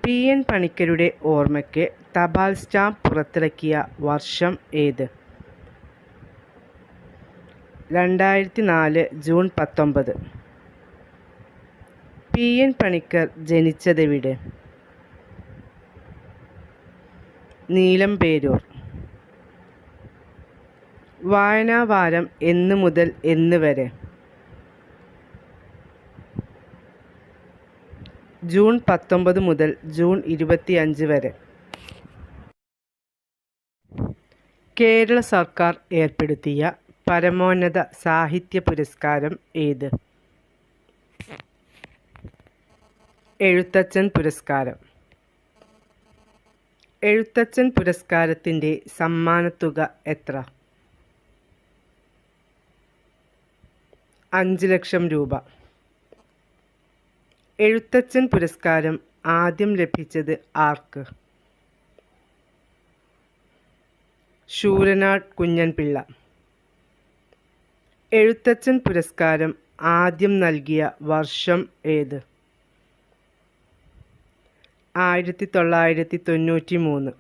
PN പണിക്കരുടെ ഓർമ്മയ്ക്ക് തപാൽ സ്റ്റാമ്പ് പുറത്തിറക്കിയ വർഷം ഏത്? 2004 ജൂൺ 19. PN പണിക്കർ ജനിച്ചതെവിടെ? നീലംപേരൂർ. വായനാവാരം എന്ന് മുതൽ എന്ന് വരെ? ജൂൺ 19 മുതൽ ജൂൺ 25 വരെ. കേരള സർക്കാർ ഏർപ്പെടുത്തിയ പരമോന്നത സാഹിത്യ പുരസ്കാരം ഏത്? എഴുത്തച്ഛൻ പുരസ്കാരം. എഴുത്തച്ഛൻ പുരസ്കാരത്തിൻ്റെ സമ്മാനത്തുക എത്ര? 5 ലക്ഷം രൂപ. എഴുത്തച്ഛൻ പുരസ്കാരം ആദ്യം ലഭിച്ചത് ആർക്ക്? ശൂരനാട് കുഞ്ഞൻപിള്ള. എഴുത്തച്ഛൻ പുരസ്കാരം ആദ്യം നൽകിയ വർഷം ഏത്? 1993.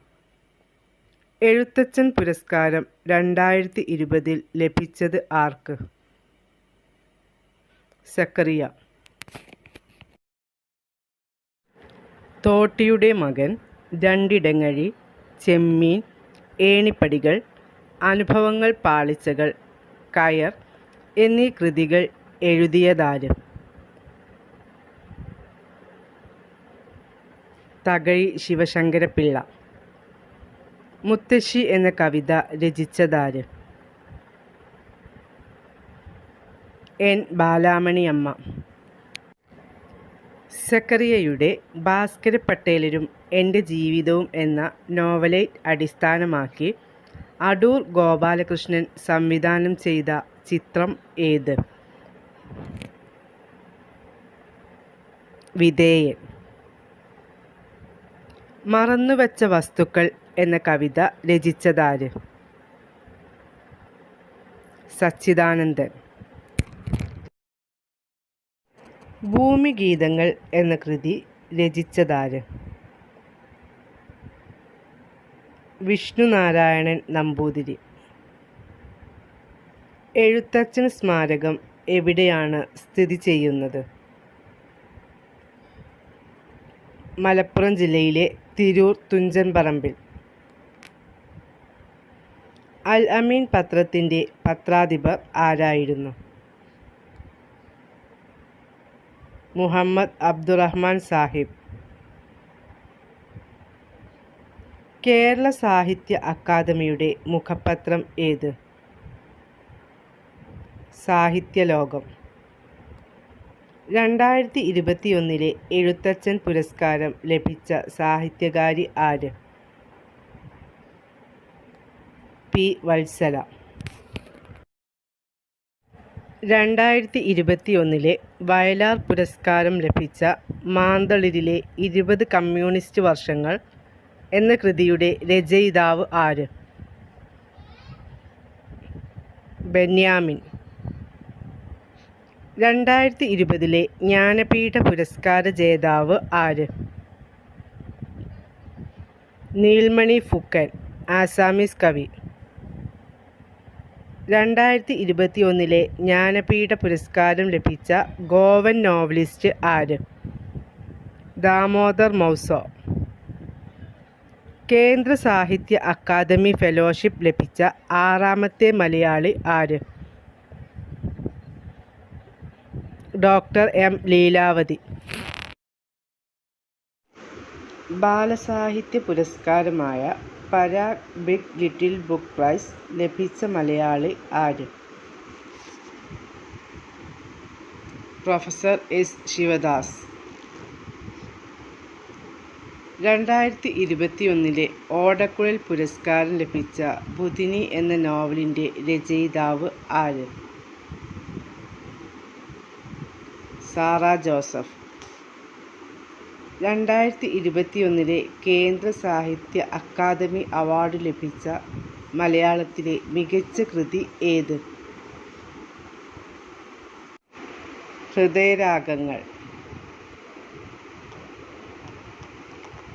എഴുത്തച്ഛൻ പുരസ്കാരം 2020 ലഭിച്ചത് ആർക്ക്? സക്കറിയ. തോട്ടിയുടെ മകൻ, രണ്ടിടങ്ങഴി, ചെമ്മീൻ, ഏണിപ്പടികൾ, അനുഭവങ്ങൾ പാളിച്ചകൾ, കയർ എന്നീ കൃതികൾ എഴുതിയതാര്? തകഴി ശിവശങ്കരപ്പിള്ള. മുത്തശ്ശി എന്ന കവിത രചിച്ചതാര്? എൻ ബാലാമണിയമ്മ. സക്കറിയയുടെ ഭാസ്കര പട്ടേലരും എൻ്റെ ജീവിതവും എന്ന നോവലൈറ്റ് അടിസ്ഥാനമാക്കി അടൂർ ഗോപാലകൃഷ്ണൻ സംവിധാനം ചെയ്ത ചിത്രം ഏത്? വിധേയൻ. മറന്നുവച്ച വസ്തുക്കൾ എന്ന കവിത രചിച്ചതാര്? സച്ചിദാനന്ദൻ. ഭൂമിഗീതങ്ങൾ എന്ന കൃതി രചിച്ചതാര്? വിഷ്ണുനാരായണൻ നമ്പൂതിരി. എഴുത്തച്ഛൻ സ്മാരകം എവിടെയാണ് സ്ഥിതി ചെയ്യുന്നത്? മലപ്പുറം ജില്ലയിലെ തിരൂർ തുഞ്ചൻപറമ്പിൽ. അൽ അമീൻ പത്രത്തിൻ്റെ പത്രാധിപർ ആരായിരുന്നു? മുഹമ്മദ് അബ്ദുറഹ്മാൻ സാഹിബ്. കേരള സാഹിത്യ അക്കാദമിയുടെ മുഖപത്രം ഏത്? സാഹിത്യലോകം. 2021 എഴുത്തച്ഛൻ പുരസ്കാരം ലഭിച്ച സാഹിത്യകാരി ആര്? പി. വത്സല. 2021 വയലാർ പുരസ്കാരം ലഭിച്ച മാന്തളിരിലെ 20 കമ്മ്യൂണിസ്റ്റ് വർഷങ്ങൾ എന്ന കൃതിയുടെ രചയിതാവ് ആര്? ബെന്യാമിൻ. 2020 ജ്ഞാനപീഠ പുരസ്കാര ജേതാവ് ആര്? നീൽമണി ഫുക്കൻ, ആസാമീസ് കവി. 2021 ജ്ഞാനപീഠ പുരസ്കാരം ലഭിച്ച ഗോവൻ നോവലിസ്റ്റ് ആര്? ദാമോദർ മൗസോ. കേന്ദ്ര സാഹിത്യ അക്കാദമി ഫെലോഷിപ്പ് ലഭിച്ച 6ാമത്തെ മലയാളി ആര്? Doctor M. ലീലാവതി. ബാലസാഹിത്യ പുരസ്കാരമായ Parag big little book prize ലഭിച്ച മലയാളി ആര്? Professor S. ശിവദാസ്. 2021 ഓടക്കുഴൽ പുരസ്കാരം ലഭിച്ച ബുധിനി എന്ന നോവലിൻ്റെ രചയിതാവ് ആര്? Sara Joseph. 2021 കേന്ദ്ര സാഹിത്യ അക്കാദമി അവാർഡ് ലഭിച്ച മലയാളത്തിലെ മികച്ച കൃതി ഏത്? ഹൃദയരാഗങ്ങൾ.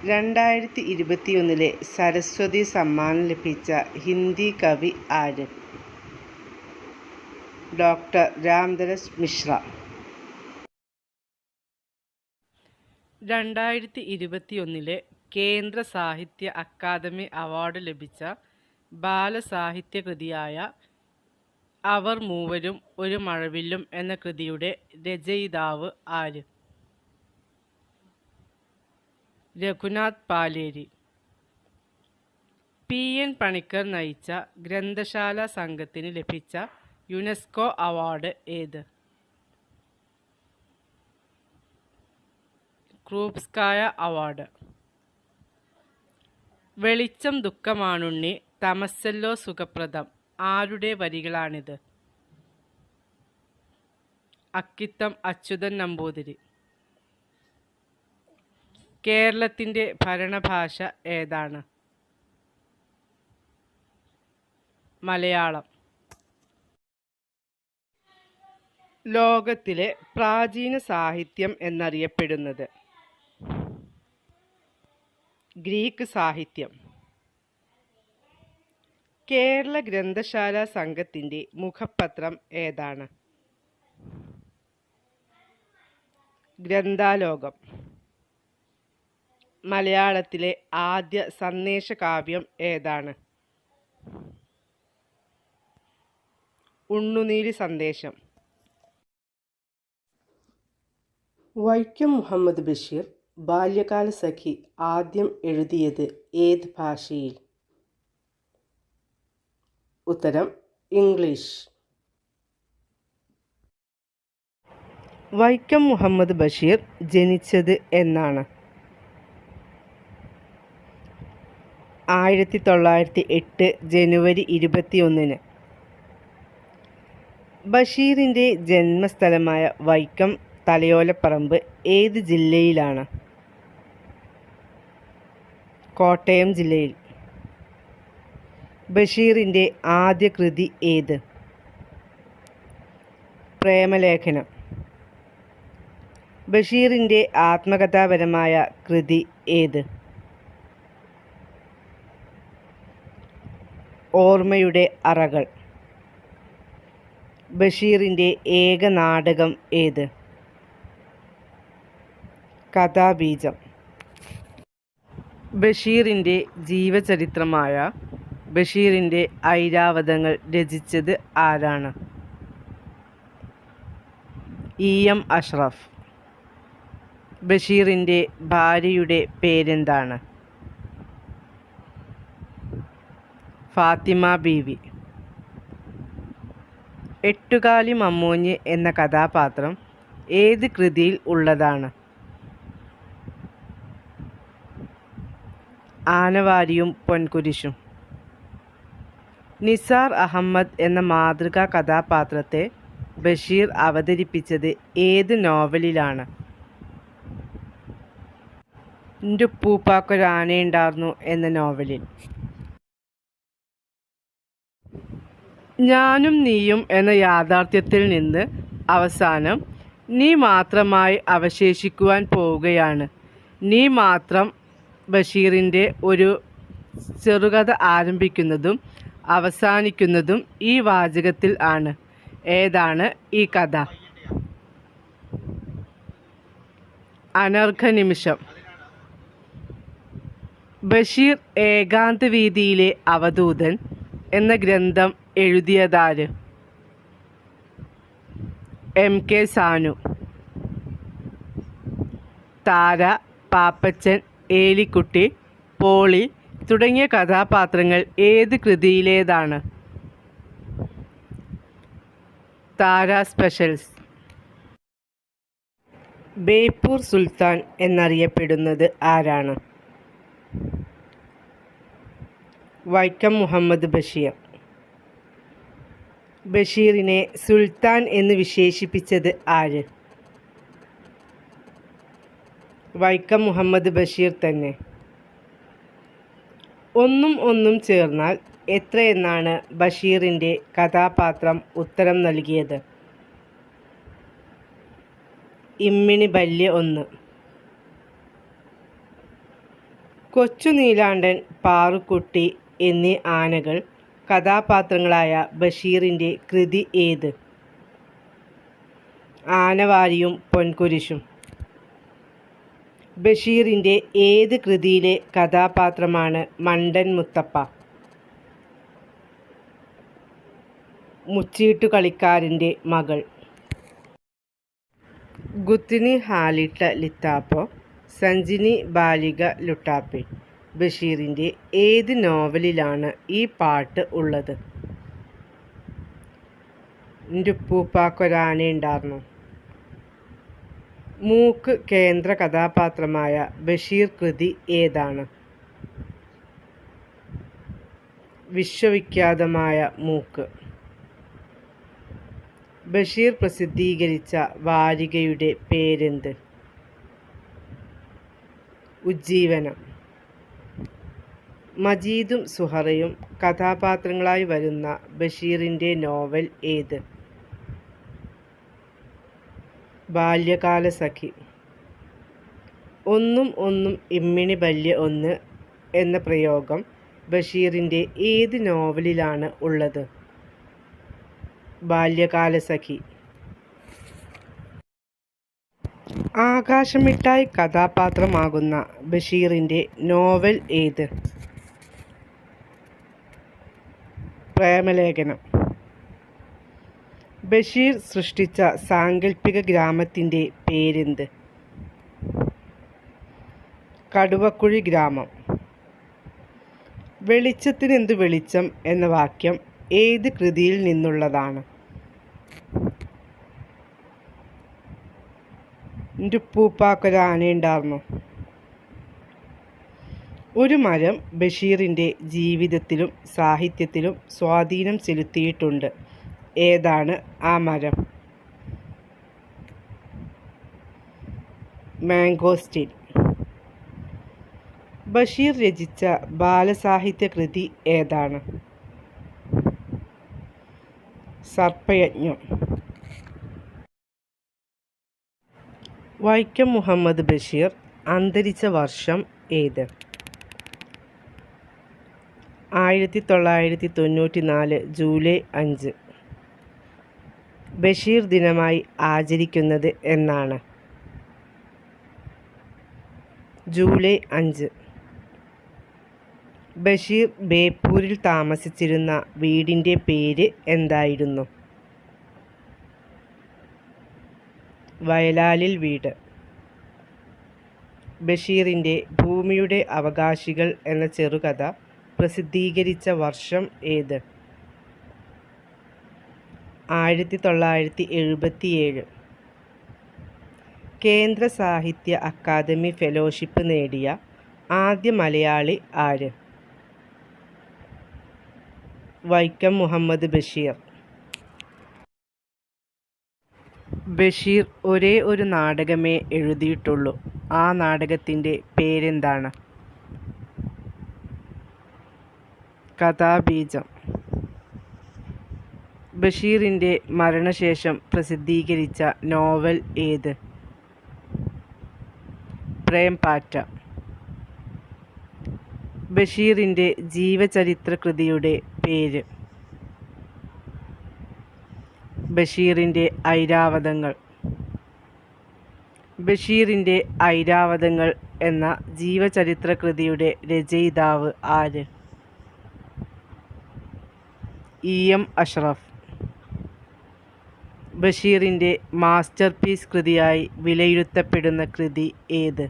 2021 സരസ്വതി സമ്മാനം ലഭിച്ച ഹിന്ദി കവി ആര്? ഡോക്ടർ രാംദരസ് മിശ്ര. 2021 കേന്ദ്ര സാഹിത്യ അക്കാദമി അവാർഡ് ലഭിച്ച ബാലസാഹിത്യ കൃതിയായ അവർ മൂവരും ഒരു മഴവില്ലും എന്ന കൃതിയുടെ രചയിതാവ് ആര്? രഘുനാഥ് പാലേരി. പി. എൻ. പണിക്കർ നയിച്ച ഗ്രന്ഥശാല സംഘത്തിന് ലഭിച്ച യുനെസ്കോ അവാർഡ് ഏത്? ക്രൂപ്സ്കായ അവാർഡ്. വെളിച്ചം ദുഃഖമാണുണ്ണി, തമസ്സല്ലോ സുഖപ്രദം ആരുടെ വരികളാണിത്? അക്കിത്തം അച്യുതൻ നമ്പൂതിരി. കേരളത്തിൻ്റെ ഭരണഭാഷ ഏതാണ്? മലയാളം. ലോകത്തിലെ പ്രാചീന സാഹിത്യം എന്നറിയപ്പെടുന്നത്? ഗ്രീക്ക് സാഹിത്യം. കേരള ഗ്രന്ഥശാല സംഘത്തിൻ്റെ മുഖപത്രം ഏതാണ്? ഗ്രന്ഥാലോകം. മലയാളത്തിലെ ആദ്യ സന്ദേശകാവ്യം ഏതാണ്? ഉണ്ണുനീലി സന്ദേശം. വൈക്കം മുഹമ്മദ് ബഷീർ ബാല്യകാലസഖി ആദ്യം എഴുതിയത് ഏത് ഭാഷയിൽ? ഉത്തരം ഇംഗ്ലീഷ്. വൈക്കം മുഹമ്മദ് ബഷീർ ജനിച്ചത് എന്നാണ്? 1908 ജനുവരി 21. ബഷീറിൻ്റെ ജന്മസ്ഥലമായ വൈക്കം തലയോലപ്പറമ്പ് ഏത് ജില്ലയിലാണ്? കോട്ടയം ജില്ലയിൽ. ബഷീറിൻ്റെ ആദ്യ കൃതി ഏത്? പ്രേമലേഖനം. ബഷീറിൻ്റെ ആത്മകഥാപരമായ കൃതി ഏത്? ഓർമ്മയുടെ അറകൾ. ബഷീറിൻ്റെ ഏക നാടകം ഏത്? കഥാബീജം. ബഷീറിൻ്റെ ജീവചരിത്രമായ ബഷീറിൻ്റെ ഐരാവതങ്ങൾ രചിച്ചത് ആരാണ്? EM അഷ്റഫ്. ബഷീറിൻ്റെ ഭാര്യയുടെ പേരെന്താണ്? ഫാത്തിമ ബീവി. എട്ടുകാലി മമ്മൂഞ്ഞ് എന്ന കഥാപാത്രം ഏത് കൃതിയിൽ ഉള്ളതാണ്? ആനവാരിയും പൊൻകുരിശും. നിസാർ അഹമ്മദ് എന്ന മാതൃകാ കഥാപാത്രത്തെ ബഷീർ അവതരിപ്പിച്ചത് ഏത് നോവലിലാണ്? എൻ്റെ ഉപ്പൂപ്പാക്കൊരാനയുണ്ടായിരുന്നു എന്ന നോവലിൽ. ഞാനും നീയും എന്ന യാഥാർത്ഥ്യത്തിൽ നിന്ന് അവസാനം നീ മാത്രമായി അവശേഷിക്കുവാൻ പോവുകയാണ്. നീ മാത്രം ബഷീറിൻ്റെ ഒരു ചെറുകഥ ആരംഭിക്കുന്നതും അവസാനിക്കുന്നതും ഈ വാചകത്തിൽ ആണ്. ഏതാണ് ഈ കഥ? അനർഘനിമിഷം. ബഷീർ ഏകാന്തവീതിയിലെ അവധൂതൻ എന്ന ഗ്രന്ഥം എഴുതിയതാര്? MK സാനു. താര, പാപ്പച്ചൻ, ഏലിക്കുട്ടി, പോളി തുടങ്ങിയ കഥാപാത്രങ്ങൾ ഏത് കൃതിയിലേതാണ്? താര സ്പെഷ്യൽസ്. ബേപ്പൂർ സുൽത്താൻ എന്നറിയപ്പെടുന്നത് ആരാണ്? വൈക്കം മുഹമ്മദ് ബഷീർ. ബഷീറിനെ സുൽത്താൻ എന്ന് വിശേഷിപ്പിച്ചത് ആര്? വൈക്കം മുഹമ്മദ് ബഷീർ തന്നെ. ഒന്നും ഒന്നും ചേർന്നാൽ എത്രയെന്നാണ് ബഷീറിൻ്റെ കഥാപാത്രം ഉത്തരം നൽകിയത്? ഇമ്മിണി ബല്യ 1. കൊച്ചു നീലാണ്ടൻ, പാറുക്കുട്ടി എന്നീ ആനകൾ കഥാപാത്രങ്ങളായ ബഷീറിൻ്റെ കൃതി ഏത്? ആനവാരിയും പൊൻകുരിശും. ബഷീറിൻ്റെ ഏത് കൃതിയിലെ കഥാപാത്രമാണ് മണ്ടൻ മുത്തപ്പ? മുച്ചീട്ടുകളിക്കാരൻ്റെ മകൾ. ഗുത്തിനി ഹാലിട്ട ലിത്താപ്പോ, സഞ്ചിനി ബാലിക ലുട്ടാപ്പി. ബഷീറിൻ്റെ ഏത് നോവലിലാണ് ഈ പാട്ട് ഉള്ളത്? എൻ്റെ ഉപ്പൂപ്പാക്കൊരാനയുണ്ടായിരുന്നു. മൂക്ക് കേന്ദ്ര കഥാപാത്രമായ ബഷീർ കൃതി ഏതാണ്? വിശ്വവിഖ്യാതമായ മൂക്ക്. ബഷീർ പ്രസിദ്ധീകരിച്ച വാരികയുടെ പേരെന്ത്? ഉജ്ജീവനം. മജീദും സുഹറയും കഥാപാത്രങ്ങളായി വരുന്ന ബഷീറിൻ്റെ നോവൽ ഏത്? ബാല്യകാലസഖി. ഒന്നും ഒന്നും ഇമ്മിണി ബല്യ 1 എന്ന പ്രയോഗം ബഷീറിൻ്റെ ഏത് നോവലിലാണ് ഉള്ളത്? ബാല്യകാലസഖി. ആകാശമിട്ടായി കഥാപാത്രമാകുന്ന ബഷീറിൻ്റെ നോവൽ ഏത്? പ്രേമലേഖനം. ബഷീർ സൃഷ്ടിച്ച സാങ്കല്പിക ഗ്രാമത്തിൻ്റെ പേരെന്ത്? കടുവക്കുഴി ഗ്രാമം. വെളിച്ചത്തിനെന്തു വെളിച്ചം എന്ന വാക്യം ഏത് കൃതിയിൽ നിന്നുള്ളതാണ്? എൻ്റെ ഉപ്പൂപ്പാക്കൊരു ആനയുണ്ടായിരുന്നു. ഒരു മരം ബഷീറിൻ്റെ ജീവിതത്തിലും സാഹിത്യത്തിലും സ്വാധീനം ചെലുത്തിയിട്ടുണ്ട്. ഏതാണ് ആ മരം? മാംഗോസ്റ്റീൻ. ബഷീർ രചിച്ച ബാലസാഹിത്യ കൃതി ഏതാണ്? സർപ്പയജ്ഞം. വൈക്കം മുഹമ്മദ് ബഷീർ അന്തരിച്ച വർഷം ഏത്? 1994 ജൂലൈ 5. ബഷീർ ദിനമായി ആചരിക്കുന്നത് എന്നാണ്? ജൂലൈ 5. ബഷീർ ബേപ്പൂരിൽ താമസിച്ചിരുന്ന വീടിൻ്റെ പേര് എന്തായിരുന്നു? വയലാലിൽ വീട്. ബഷീറിൻ്റെ ഭൂമിയുടെ അവകാശികൾ എന്ന ചെറുകഥ പ്രസിദ്ധീകരിച്ച വർഷം ഏത്? 1977. കേന്ദ്ര സാഹിത്യ അക്കാദമി ഫെലോഷിപ്പ് നേടിയ ആദ്യ മലയാളി ആര്? വൈക്കം മുഹമ്മദ് ബഷീർ. ബഷീർ ഒരേ ഒരു നാടകമേ എഴുതിയിട്ടുള്ളൂ. ആ നാടകത്തിൻ്റെ പേരെന്താണ്? കഥാബീജം. ബഷീറിൻ്റെ മരണശേഷം പ്രസിദ്ധീകരിച്ച നോവൽ ഏത്? പ്രേംപാറ്റ. ബഷീറിൻ്റെ ജീവചരിത്ര കൃതിയുടെ പേര്? ബഷീറിൻ്റെ ഐരാവതങ്ങൾ. ബഷീറിൻ്റെ ഐരാവതങ്ങൾ എന്ന ജീവചരിത്ര കൃതിയുടെ രചയിതാവ് ആര്? EM അഷ്റഫ്. ബഷീറിൻ്റെ മാസ്റ്റർ പീസ് കൃതിയായി വിലയിരുത്തപ്പെടുന്ന കൃതി ഏത്?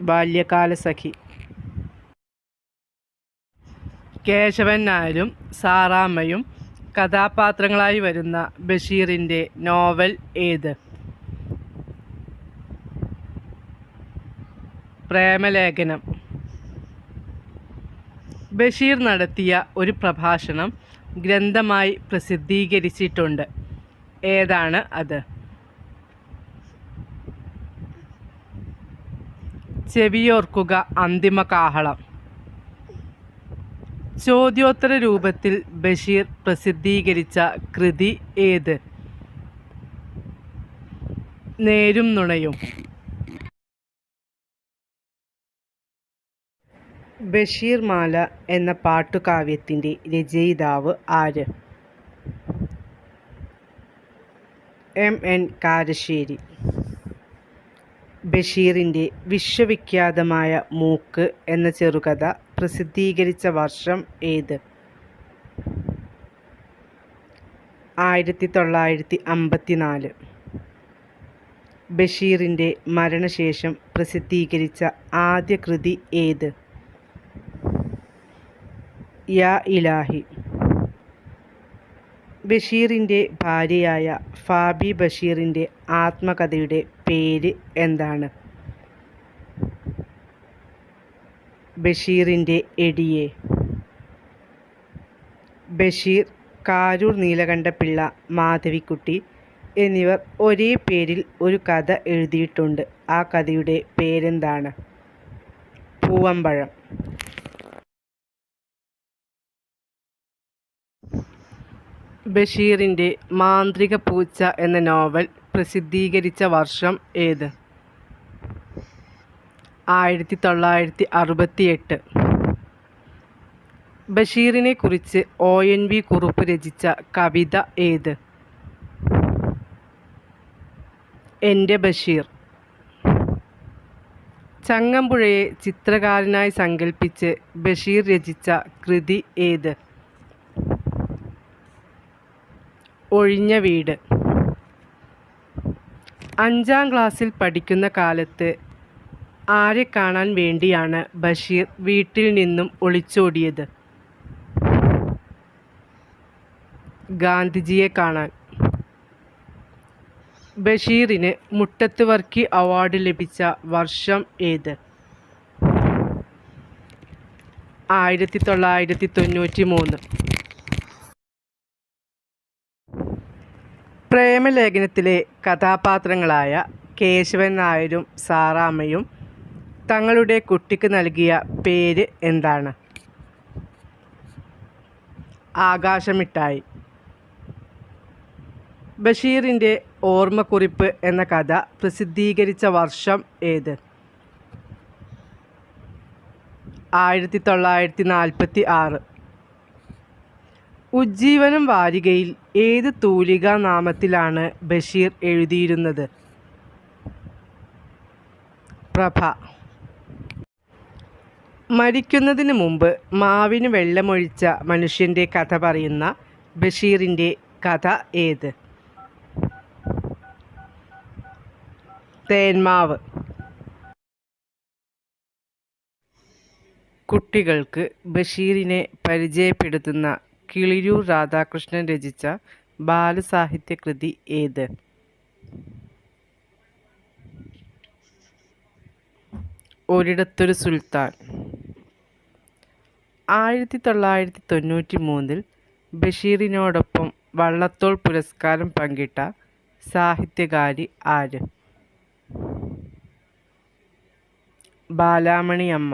ബാല്യകാലസഖി. കേശവൻ നായരും സാറാമ്മയും കഥാപാത്രങ്ങളായി വരുന്ന ബഷീറിൻ്റെ നോവൽ ഏത്? പ്രേമലേഖനം. ബഷീർ നടത്തിയ ഒരു പ്രഭാഷണം ഗ്രന്ഥമായി പ്രസിദ്ധീകരിച്ചിട്ടുണ്ട്. ഏതാണ് അത്? ചെവിയോർക്കുക അന്തിമ കാഹളം. ചോദ്യോത്തര രൂപത്തിൽ ബഷീർ പ്രസിദ്ധീകരിച്ച കൃതി ഏത്? നേരും നുണയും. ബഷീർ മാല എന്ന പാട്ടുകാവ്യത്തിൻ്റെ രചയിതാവ് ആര്? MN കാരശ്ശേരി. ബഷീറിൻ്റെ വിശ്വവിഖ്യാതമായ മൂക്ക് എന്ന ചെറുകഥ പ്രസിദ്ധീകരിച്ച വർഷം ഏത്? 1954. ബഷീറിൻ്റെ മരണശേഷം പ്രസിദ്ധീകരിച്ച ആദ്യ കൃതി ഏത്? യാ ഇലാഹി. ബഷീറിൻ്റെ ഭാര്യയായ ഫാബി ബഷീറിൻ്റെ ആത്മകഥയുടെ പേര് എന്താണ്? ബഷീറിൻ്റെ എടിയെ. ബഷീർ, കാരൂർ നീലകണ്ഠപിള്ള, മാധവിക്കുട്ടി എന്നിവർ ഒരേ പേരിൽ ഒരു കഥ എഴുതിയിട്ടുണ്ട്. ആ കഥയുടെ പേരെന്താണ്? പൂവമ്പഴം. ബഷീറിൻ്റെ മാന്ത്രിക പൂച്ച എന്ന നോവൽ പ്രസിദ്ധീകരിച്ച വർഷം ഏത്? 1968. ബഷീറിനെ കുറിച്ച് ONV കുറുപ്പ് രചിച്ച കവിത ഏത്? എൻ്റെ ബഷീർ. ചങ്ങമ്പുഴയെ ചിത്രകാരനായി സങ്കല്പിച്ച് ബഷീർ രചിച്ച കൃതി ഏത്? ഒഴിഞ്ഞ വീട്. 5ാം ക്ലാസ്സിൽ പഠിക്കുന്ന കാലത്ത് ആരെ കാണാൻ വേണ്ടിയാണ് ബഷീർ വീട്ടിൽ നിന്നും ഒളിച്ചോടിയത്? ഗാന്ധിജിയെ കാണാൻ. ബഷീറിന് മുട്ടത്ത് വർക്കി അവാർഡ് ലഭിച്ച വർഷം ഏത്? 1993. പ്രേമലേഖനത്തിലെ കഥാപാത്രങ്ങളായ കേശവൻ നായരും സാറാമ്മയും തങ്ങളുടെ കുട്ടിക്ക് നൽകിയ പേര് എന്താണ്? ആകാശമിഠായി. ബഷീറിൻ്റെ ഓർമ്മക്കുറിപ്പ് എന്ന കഥ പ്രസിദ്ധീകരിച്ച വർഷം ഏത്? 1946. ഉജ്ജീവനം വാരികയിൽ ഏത് തൂലികാ നാമത്തിലാണ് ബഷീർ എഴുതിയിരുന്നത്? പ്രഭ. മരിക്കുന്നതിന് മുമ്പ് മാവിന് വെള്ളമൊഴിച്ച മനുഷ്യൻ്റെ കഥ പറയുന്ന ബഷീറിൻ്റെ കഥ ഏത്? തേന്മാവ്. കുട്ടികൾക്ക് ബഷീറിനെ പരിചയപ്പെടുത്തുന്ന കിളിരൂർ രാധാകൃഷ്ണൻ രചിച്ച ബാലസാഹിത്യകൃതി ഏത്? ഒരിടത്തൊരു സുൽത്താൻ. 1993 ബഷീറിനോടൊപ്പം വള്ളത്തോൾ പുരസ്കാരം പങ്കിട്ട സാഹിത്യകാരി ആര്? ബാലാമണി അമ്മ.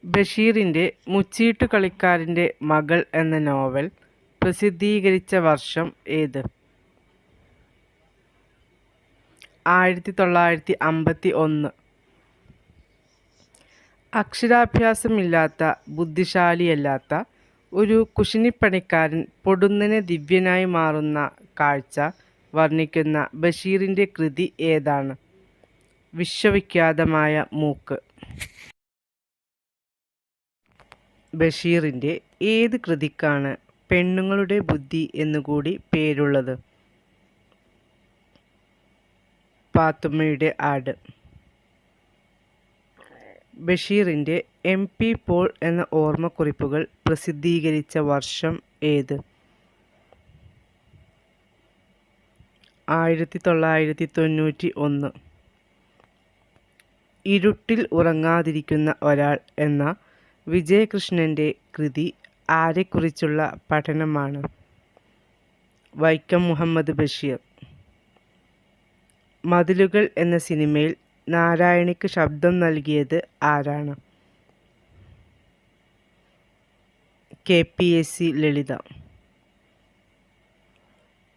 ബഷീറിൻ്റെ മുച്ചീട്ടു കളിക്കാരൻ്റെ മകൾ എന്ന നോവൽ പ്രസിദ്ധീകരിച്ച വർഷം ഏത്? 1951. അക്ഷരാഭ്യാസമില്ലാത്ത, ബുദ്ധിശാലിയല്ലാത്ത ഒരു കുശിനിപ്പണിക്കാരൻ പൊടുന്നനെ ദിവ്യനായി മാറുന്ന കാഴ്ച വർണ്ണിക്കുന്ന ബഷീറിൻ്റെ കൃതി ഏതാണ്? വിശ്വവിഖ്യാതമായ മൂക്ക്. ബഷീറിൻ്റെ ഏത് കൃതിക്കാണ് പെണ്ണുങ്ങളുടെ ബുദ്ധി എന്നുകൂടി പേരുള്ളത്? പാത്തുമ്മയുടെ ആട്. ബഷീറിൻ്റെ MP പോൾ എന്ന ഓർമ്മക്കുറിപ്പുകൾ പ്രസിദ്ധീകരിച്ച വർഷം ഏത്? 1991. ഇരുട്ടിൽ ഉറങ്ങാതിരിക്കുന്ന ഒരാൾ എന്ന വിജയകൃഷ്ണൻ്റെ കൃതി ആരെക്കുറിച്ചുള്ള പഠനമാണ്? വൈക്കം മുഹമ്മദ് ബഷീർ. മതിലുകൾ എന്ന സിനിമയിൽ നാരായണിക്ക് ശബ്ദം നൽകിയത് ആരാണ്? KPSC ലളിത.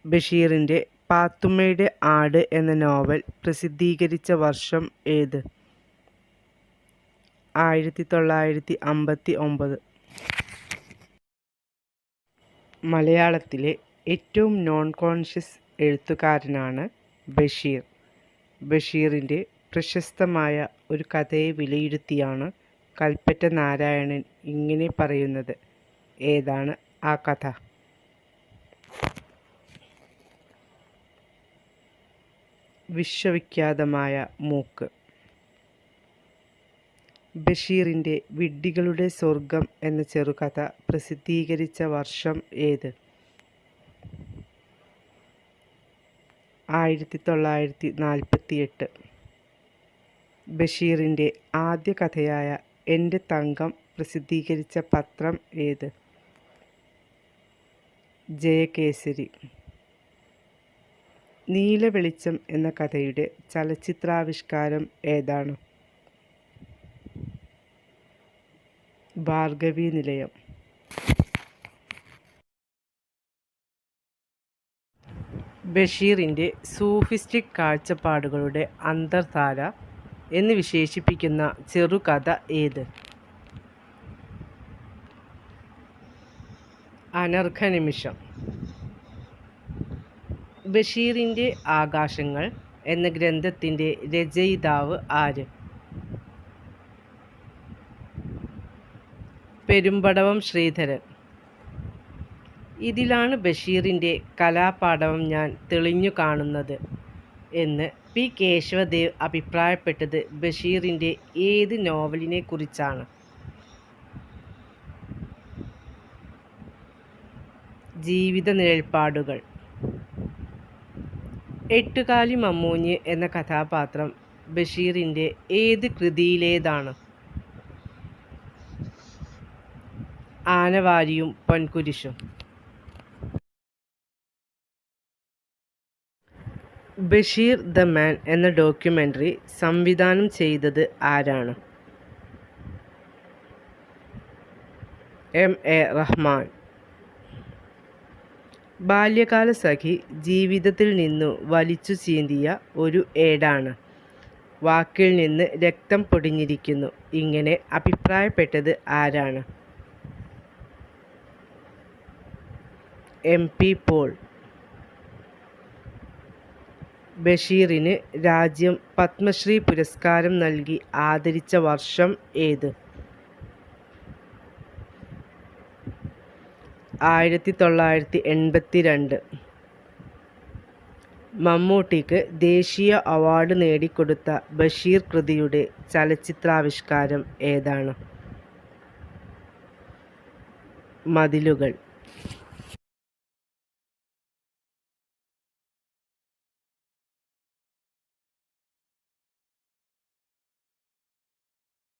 ബഷീറിൻ്റെ പാത്തുമ്മയുടെ ആട് എന്ന നോവൽ പ്രസിദ്ധീകരിച്ച വർഷം ഏത്? 1959. മലയാളത്തിലെ ഏറ്റവും നോൺ കോൺഷ്യസ് എഴുത്തുകാരനാണ് ബഷീർ. ബഷീറിൻ്റെ പ്രശസ്തമായ ഒരു കഥയെ വിലയിരുത്തിയാണ് കൽപ്പറ്റ നാരായണൻ ഇങ്ങനെ പറയുന്നത്. ഏതാണ് ആ കഥ? വിശ്വവിഖ്യാതമായ മൂക്ക്. ബഷീറിൻ്റെ വിഡ്ഢികളുടെ സ്വർഗം എന്ന ചെറുകഥ പ്രസിദ്ധീകരിച്ച വർഷം ഏത്? 1948. ബഷീറിൻ്റെ ആദ്യ കഥയായ എൻ്റെ തങ്കം പ്രസിദ്ധീകരിച്ച പത്രം ഏത്? ജയകേസരി. നീലവെളിച്ചം എന്ന കഥയുടെ ചലച്ചിത്രാവിഷ്കാരം ഏതാണ്? ഭാർഗവീ നിലയം. ബഷീറിൻ്റെ സൂഫിസ്റ്റിക് കാഴ്ചപ്പാടുകളുടെ അന്തർധാര എന്ന് വിശേഷിപ്പിക്കുന്ന ചെറുകഥ ഏത്? അനർഘനിമിഷം. ബഷീറിൻ്റെ ആകാശങ്ങൾ എന്ന ഗ്രന്ഥത്തിൻ്റെ രചയിതാവ് ആര്? പെരുമ്പടവം ശ്രീധരൻ. ഇതിലാണ് ബഷീറിൻ്റെ കലാപാടവം ഞാൻ തെളിഞ്ഞു കാണുന്നത് എന്ന് പി. കേശവദേവ് അഭിപ്രായപ്പെട്ടത് ബഷീറിൻ്റെ ഏത് നോവലിനെക്കുറിച്ചാണ്? ജീവിത നിഴൽപ്പാടുകൾ. എട്ടുകാലി മമ്മൂഞ്ഞ് എന്ന കഥാപാത്രം ബഷീറിൻ്റെ ഏത് കൃതിയിലേതാണ്? ആനവാരിയും പൊൻകുരിശും. ബഷീർ ദ മാൻ എന്ന ഡോക്യുമെൻ്ററി സംവിധാനം ചെയ്തത് ആരാണ്? എം.എ. റഹ്മാൻ. ബാല്യകാലസഖി ജീവിതത്തിൽ നിന്നു വലിച്ചു ചീന്തിയ ഒരു ഏടാണ്. വാക്കിൽ നിന്ന് രക്തം പൊടിഞ്ഞിരിക്കുന്നു. ഇങ്ങനെ അഭിപ്രായപ്പെട്ടത് ആരാണ്? എം.പി. പോൾ. ബഷീറിന് രാജ്യം പത്മശ്രീ പുരസ്കാരം നൽകി ആദരിച്ച വർഷം ഏത്? 1982. മമ്മൂട്ടിക്ക് ദേശീയ അവാർഡ് നേടിക്കൊടുത്ത ബഷീർ കൃതിയുടെ ചലച്ചിത്രാവിഷ്കാരം ഏതാണ്? മതിലുകൾ.